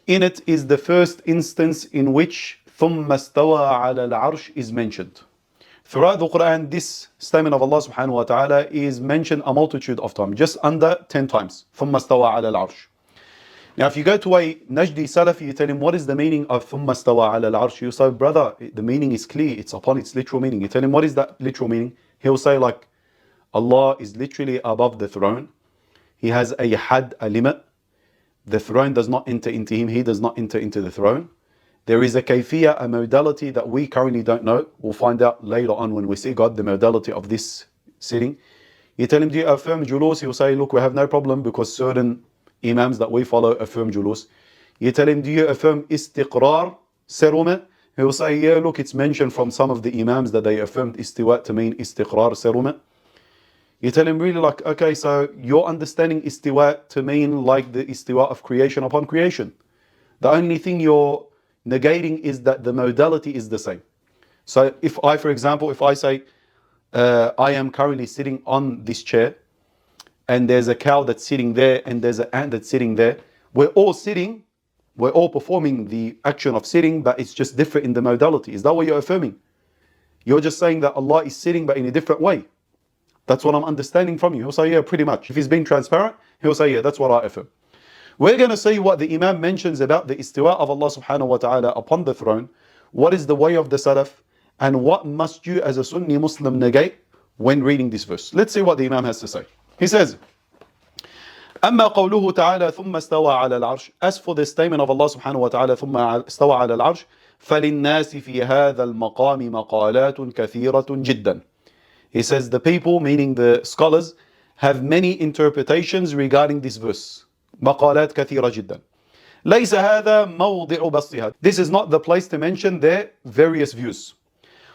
Speaker 1: in it is the first instance in which ثُمَّ اسْتَوَى عَلَى الْعَرْشِ is mentioned. Throughout the Quran, this statement of Allah subhanahu wa ta'ala is mentioned a multitude of times, just under 10 times. ثُمَّ اسْتَوَى عَلى الْعَرْشِ. Now, if you go to a Najdi Salafi, you tell him, what is the meaning of ثُمَّ اسْتَوَى عَلى الْعَرْشِ? You say, brother, the meaning is clear. It's upon its literal meaning. You tell him, what is that literal meaning? He'll say, like, Allah is literally above the throne. He has a had, a limit. The throne does not enter into him. He does not enter into the throne. There is a kayfiyya, a modality that we currently don't know. We'll find out later on when we see God, the modality of this sitting. You tell him, do you affirm julus? He'll say, look, we have no problem because certain imams that we follow affirm julus. You tell him, do you affirm istiqrar, settlement? He'll say, yeah, look, it's mentioned from some of the imams that they affirmed istiwa to mean istiqrar, settlement. You tell him really like, okay, so you're understanding istiwa to mean like the istiwa of creation upon creation. The only thing you're negating is that the modality is the same. So if I, for example, if I say, I am currently sitting on this chair, and there's a cow that's sitting there, and there's an ant that's sitting there, we're all sitting, we're all performing the action of sitting, but it's just different in the modality. Is that what you're affirming? You're just saying that Allah is sitting, but in a different way. That's what I'm understanding from you. He'll say, yeah, pretty much. If he's being transparent, he'll say, yeah, that's what I affirm. We're going to see what the Imam mentions about the istiwa of Allah subhanahu wa ta'ala upon the throne. What is the way of the Salaf? And what must you as a Sunni Muslim negate when reading this verse? Let's see what the Imam has to say. He says, أما قوله تعالى ثم استوى على العرش. As for the statement of Allah subhanahu wa ta'ala ثم استوى على العرش فللناس في هذا المقام مقالات كثيرة جدا. He says the people, meaning the scholars, have many interpretations regarding this verse. مقالات كثيرة جدا. ليس هذا موضع بسطها. This is not the place to mention their various views.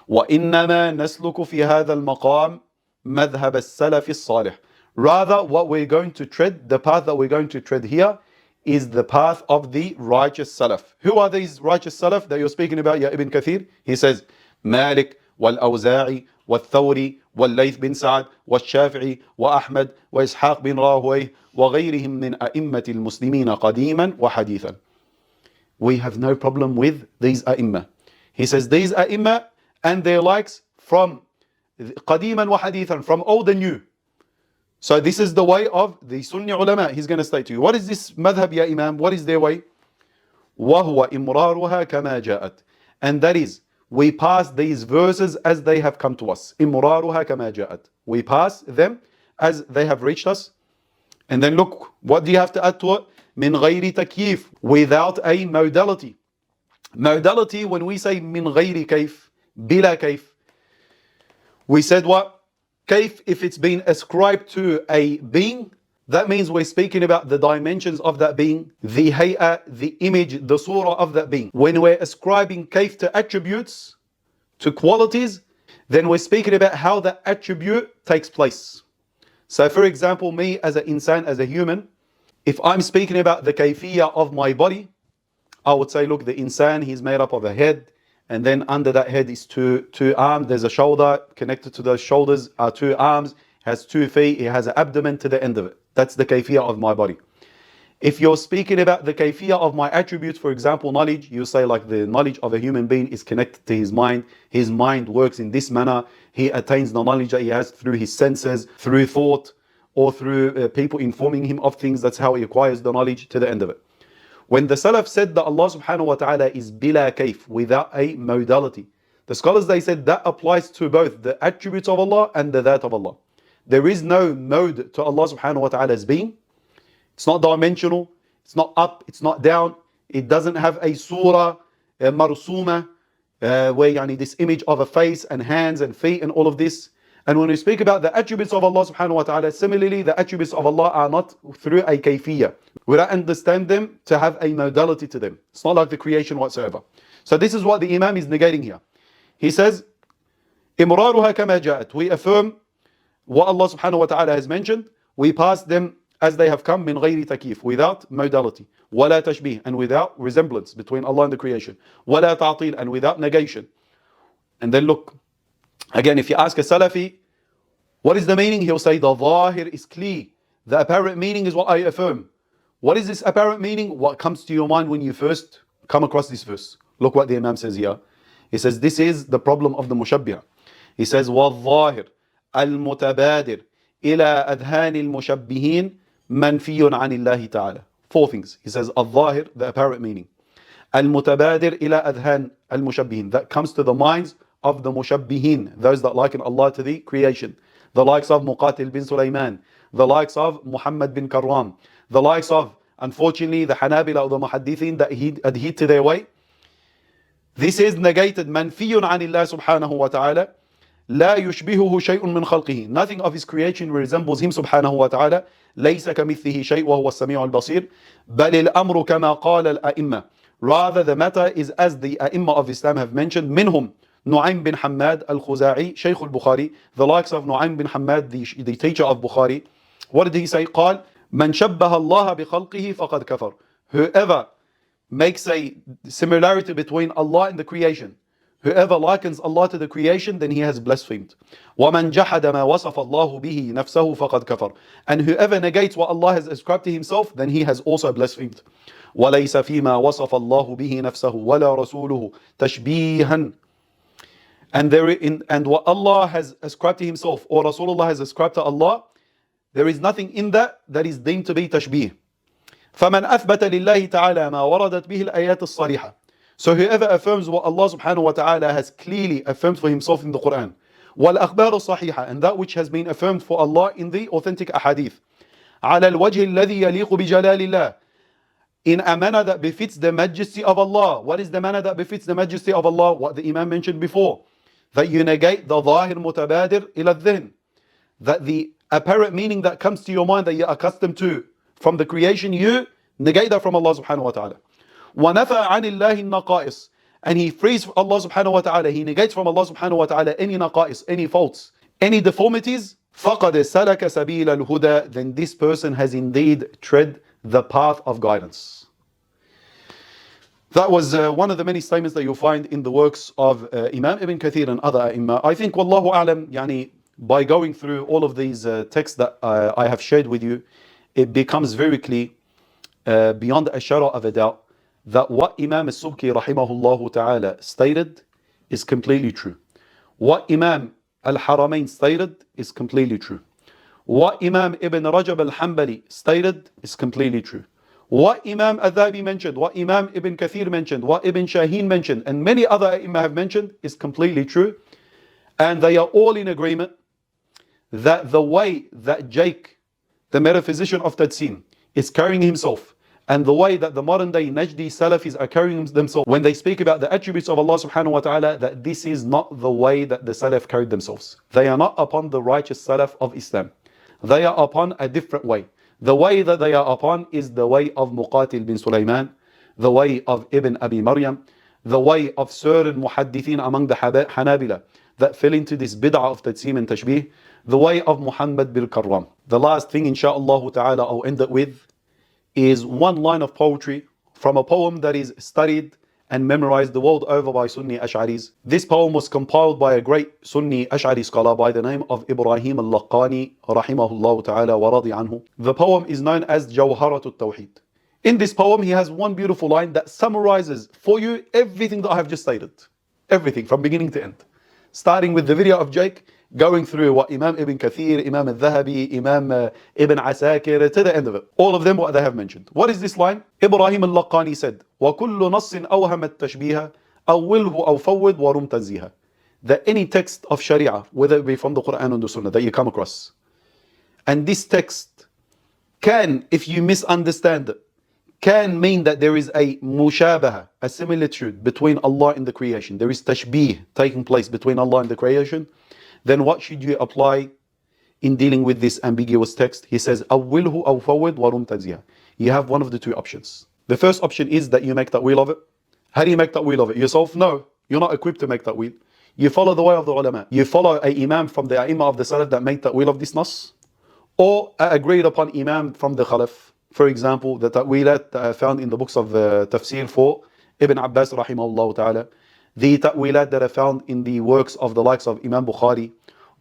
Speaker 1: وإنما نسلك في هذا المقام مذهب السلف الصالح. Rather, what we're going to tread, the path that we're going to tread here, is the path of the righteous Salaf. Who are these righteous Salaf that you're speaking about, Ya Ibn Kathir? He says, Malik, wal-Awza'i, wal-Thawri, wal-Layth bin Sa'ad, wal-Shafi'i, wa-Ahmed, wa-Ishaq bin Rahway, وغيرهم من أئمة المسلمين قديما وحديثا. We have no problem with these أئمة. He says these أئمة and their likes from قديما وحديثا, from old and new. So this is the way of the Sunni ulama. He's going to state to you, what is this madhab ya Imam? What is their way? وهو إمرارها كما جاءت. And that is, we pass these verses as they have come to us. إمرارها كما جاءت. We pass them as they have reached us. And then look, what do you have to add to it? من غير تكييف, without a modality. Modality, when we say من غير كيف, بلا كيف, we said what? Kayf, if it's been ascribed to a being, that means we're speaking about the dimensions of that being, the hay'a, the image, the surah of that being. When we're ascribing kayf to attributes, to qualities, then we're speaking about how that attribute takes place. So for example, me as an insan, as a human, if I'm speaking about the kayfiyya of my body, I would say, look, the insan, he's made up of a head, and then under that head is two arms, there's a shoulder, connected to those shoulders are two arms, has 2 feet, he has an abdomen to the end of it. That's the kayfiyya of my body. If you're speaking about the kayfiyya of my attributes, for example, knowledge, you say like the knowledge of a human being is connected to his mind works in this manner, he attains the knowledge that he has through his senses, through thought, or through people informing him of things. That's how he acquires the knowledge to the end of it. When the Salaf said that Allah subhanahu wa ta'ala is bila kayf, without a modality, the scholars, they said that applies to both the attributes of Allah and the that of Allah. There is no mode to Allah subhanahu wa ta'ala's being. It's not dimensional, it's not up, it's not down, it doesn't have a surah, marsuma, where this image of a face and hands and feet and all of this. And when we speak about the attributes of Allah subhanahu wa ta'ala, similarly the attributes of Allah are not through a kayfiyya. We don't understand them to have a modality to them. It's not like the creation whatsoever. So this is what the Imam is negating here. He says, إمرارها كما جاءت. We affirm what Allah subhanahu wa ta'ala has mentioned. We pass them as they have come, من غير تكييف, without modality, ولا تشبيه, and without resemblance between Allah and the creation, ولا تعطيل, and without negation. And then look, again, if you ask a Salafi, what is the meaning? He'll say, the zahir is clear. The apparent meaning is what I affirm. What is this apparent meaning? What comes to your mind when you first come across this verse? Look what the Imam says here. He says, this is the problem of the mushabbihah. He says, وَالظَّاهِرْ الْمُتَبَادِرْ إِلَىٰ أَذْهَانِ الْمُشَبِّهِينَ مَنْفِيٌّ عَنِ اللَّهِ تَعَالَى. 4 things. He says, al-zahir, the apparent meaning. Al-mutabadir ila adhan al-mushabbihin. That comes to the minds of the mushabbihin, those that liken Allah to the creation. The likes of Muqatil ibn Sulayman, the likes of Muhammad bin Karram, the likes of, unfortunately, the Hanabila or the Muhaddithin that adhere to their way. This is negated. Manfiyun anillah subhanahu wa ta'ala. لا يشبهه شيء من خلقه. Nothing of his creation resembles him subhanahu wa ta'ala. ليس كمثله شيء وهو السميع البصير. بل الأمر كما قال الأئمة. Rather, the matter is as the A'imma of Islam have mentioned. منهم نعيم bin Hammad al-Khuzai, Shaykh al-Bukhari, the likes of Nu'aym bin Hammad, the teacher of Bukhari. What did he say? قال من شبه الله بخلقه فقد كفر. Whoever makes a similarity between Allah and the creation, whoever likens Allah to the creation, then he has blasphemed. وَمَنْ جَحَدَ مَا وَصَفَ اللَّهُ بِهِ نَفْسَهُ فَقَدْ كَفَرَ. And whoever negates what Allah has ascribed to himself, then he has also blasphemed. وَلَيْسَ فِي مَا وَصَفَ اللَّهُ بِهِ نَفْسَهُ وَلَا رَسُولُهُ تَشْبِيهًا. And what Allah has ascribed to himself, or Rasulullah has ascribed to Allah, there is nothing in that that is deemed to be tashbih. فَمَنْ أَثْبَتَ لِلَّهِ تَعَالَى مَا وَرَدَتْ بِهِ الْآيَاتِ الصَّرِيحَةِ. So whoever affirms what Allah subhanahu wa ta'ala has clearly affirmed for himself in the Quran, وَالْأَخْبَارُ الصَّحِيحَةِ, and that which has been affirmed for Allah in the authentic ahadith, عَلَى الْوَجْهِ الَّذِي يَلِيقُ بِجَلَالِ اللَّهِ, in a manner that befits the majesty of Allah. What is the manner that befits the majesty of Allah? What the Imam mentioned before, that you negate the ظاهر متبادر إلى الذهن, that the apparent meaning that comes to your mind that you're accustomed to from the creation, you negate that from Allah subhanahu wa ta'ala. وَنَفَى عَنِ اللَّهِ النَّقَائِصِ, and he frees Allah subhanahu wa ta'ala, he negates from Allah subhanahu wa ta'ala any naqa'is, any faults, any deformities. فَقَدْ سَلَكَ سَبِيلَ الْهُدَى, then this person has indeed tread the path of guidance. That was one of the many statements that you'll find in the works of Imam Ibn Kathir and other A'imma. I think, Wallahu A'lam, by going through all of these texts that I have shared with you, it becomes very clear, beyond a shadow of a doubt, that what Imam Subki rahimahullah ta'ala stated is completely true. What Imam Al-Haramain stated is completely true. What Imam Ibn Rajab al-Hanbali stated is completely true. What Imam Al-Dhahabi mentioned, what Imam Ibn Kathir mentioned, what Ibn Shaheen mentioned, and many other Imam have mentioned is completely true. And they are all in agreement that the way that Jake, the metaphysician of Tajsim, is carrying himself, and the way that the modern day Najdi Salafis are carrying themselves when they speak about the attributes of Allah subhanahu wa ta'ala, that this is not the way that the Salaf carried themselves. They are not upon the righteous Salaf of Islam. They are upon a different way. The way that they are upon is the way of Muqatil ibn Sulayman, the way of Ibn Abi Maryam, the way of certain muhaddithin among the Hanabila that fell into this bid'ah of Tajsim and Tashbih, the way of Muhammad bin Karram. The last thing, inshaAllah ta'ala, I'll end it with is one line of poetry from a poem that is studied and memorized the world over by Sunni Ash'aris. This poem was compiled by a great Sunni Ash'ari scholar by the name of Ibrahim al-Laqani rahimahullah ta'ala wa radi anhu. The poem is known as Jawharatul Tawheed. In this poem, he has one beautiful line that summarizes for you everything that I have just stated. Everything from beginning to end. Starting with the video of Jake, going through what Imam Ibn Kathir, Imam Al-Dhahabi, Imam Ibn Asakir, to the end of it. All of them what they have mentioned. What is this line? Ibrahim al-Laqani said, وَكُلُّ نَصٍ أَوْهَمَ التَّشْبِيهَ أَوِّلْهُ أَوْ فَوِّدْ وَرُمْ تَنْزِيهَ. That any text of Sharia, whether it be from the Quran or the Sunnah, that you come across, and this text can, if you misunderstand it, can mean that there is a mushabaha, a similitude between Allah and the creation. There is tashbih taking place between Allah and the creation. Then what should you apply in dealing with this ambiguous text? He says, أَوِّلْهُ أَوْ فَوِّدْ وَرُمْ تَنْزِيهَ. You have one of the two options. The first option is that you make ta'wil of it. How do you make ta'wil of it? Yourself? No. You're not equipped to make ta'wil. You follow the way of the ulama. You follow a imam from the a'imah of the salaf that made ta'wil of this nas, or agreed upon imam from the khalaf. For example, the ta'wilat found in the books of tafsir for Ibn Abbas rahimahullah ta'ala, the ta'wilat that are found in the works of the likes of Imam Bukhari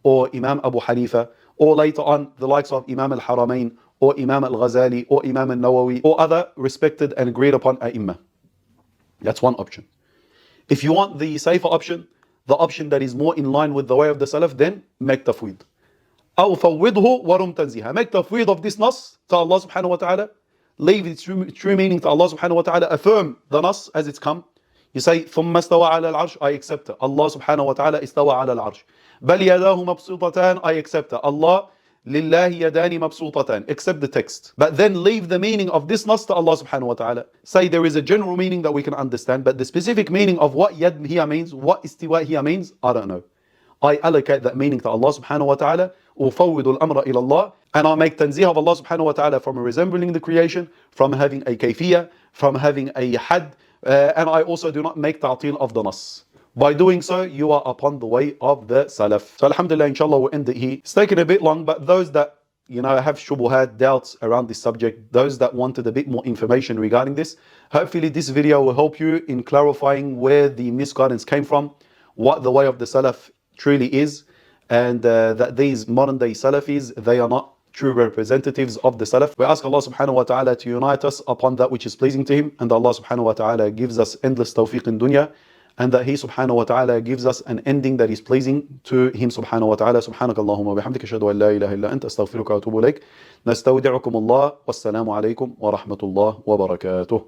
Speaker 1: or Imam Abu Hanifa, or later on the likes of Imam Al-Haramain or Imam Al-Ghazali or Imam Al-Nawawi or other respected and agreed upon a'imah. That's one option. If you want the safer option, the option that is more in line with the way of the Salaf, then make tafweed. أو فوضه ورم تنزيها. Make tafweed of this nas to Allah subhanahu wa ta'ala. Leave its true meaning to Allah subhanahu wa ta'ala. Affirm the nas as it's come. You say, ثم استوى على العرش, I accept it. Allah subhanahu wa ta'ala استوى على العرش. بل يداه مبسوطتان, I accept it. Allah لله يدان مبسوطتان. Accept the text. But then leave the meaning of this nas to Allah subhanahu wa ta'ala. Say there is a general meaning that we can understand, but the specific meaning of what yad here means, what istiwa here means, I don't know. I allocate that meaning to Allah subhanahu wa ta'ala, أُفَوِّدُ الْأَمْرَ إِلَى اللَّهِ, and I make tanzih of Allah subhanahu wa ta'ala from resembling the creation, from having a kayfiyya, from having a had, and I also do not make ta'til of the nas. By doing so, you are upon the way of the Salaf. So alhamdulillah, inshallah, we'll end it here. It's taken a bit long, but those that have shubuhat, doubts around this subject, those that wanted a bit more information regarding this, hopefully this video will help you in clarifying where the misguidance came from, what the way of the Salaf truly is, and that these modern day Salafis, they are not true representatives of the Salaf. We ask Allah subhanahu wa ta'ala to unite us upon that which is pleasing to Him, and Allah subhanahu wa ta'ala gives us endless tawfiq in dunya, and that He subhanahu wa ta'ala gives us an ending that is pleasing to Him subhanahu wa ta'ala. Subhanaka Allahumma wa bihamdika ashhadu an la ilaha illa anta astaghfiruka wa atubu ilayk. Nastawdi'ukum Allah. Wassalamu alaykum wa rahmatullah wa barakatuh.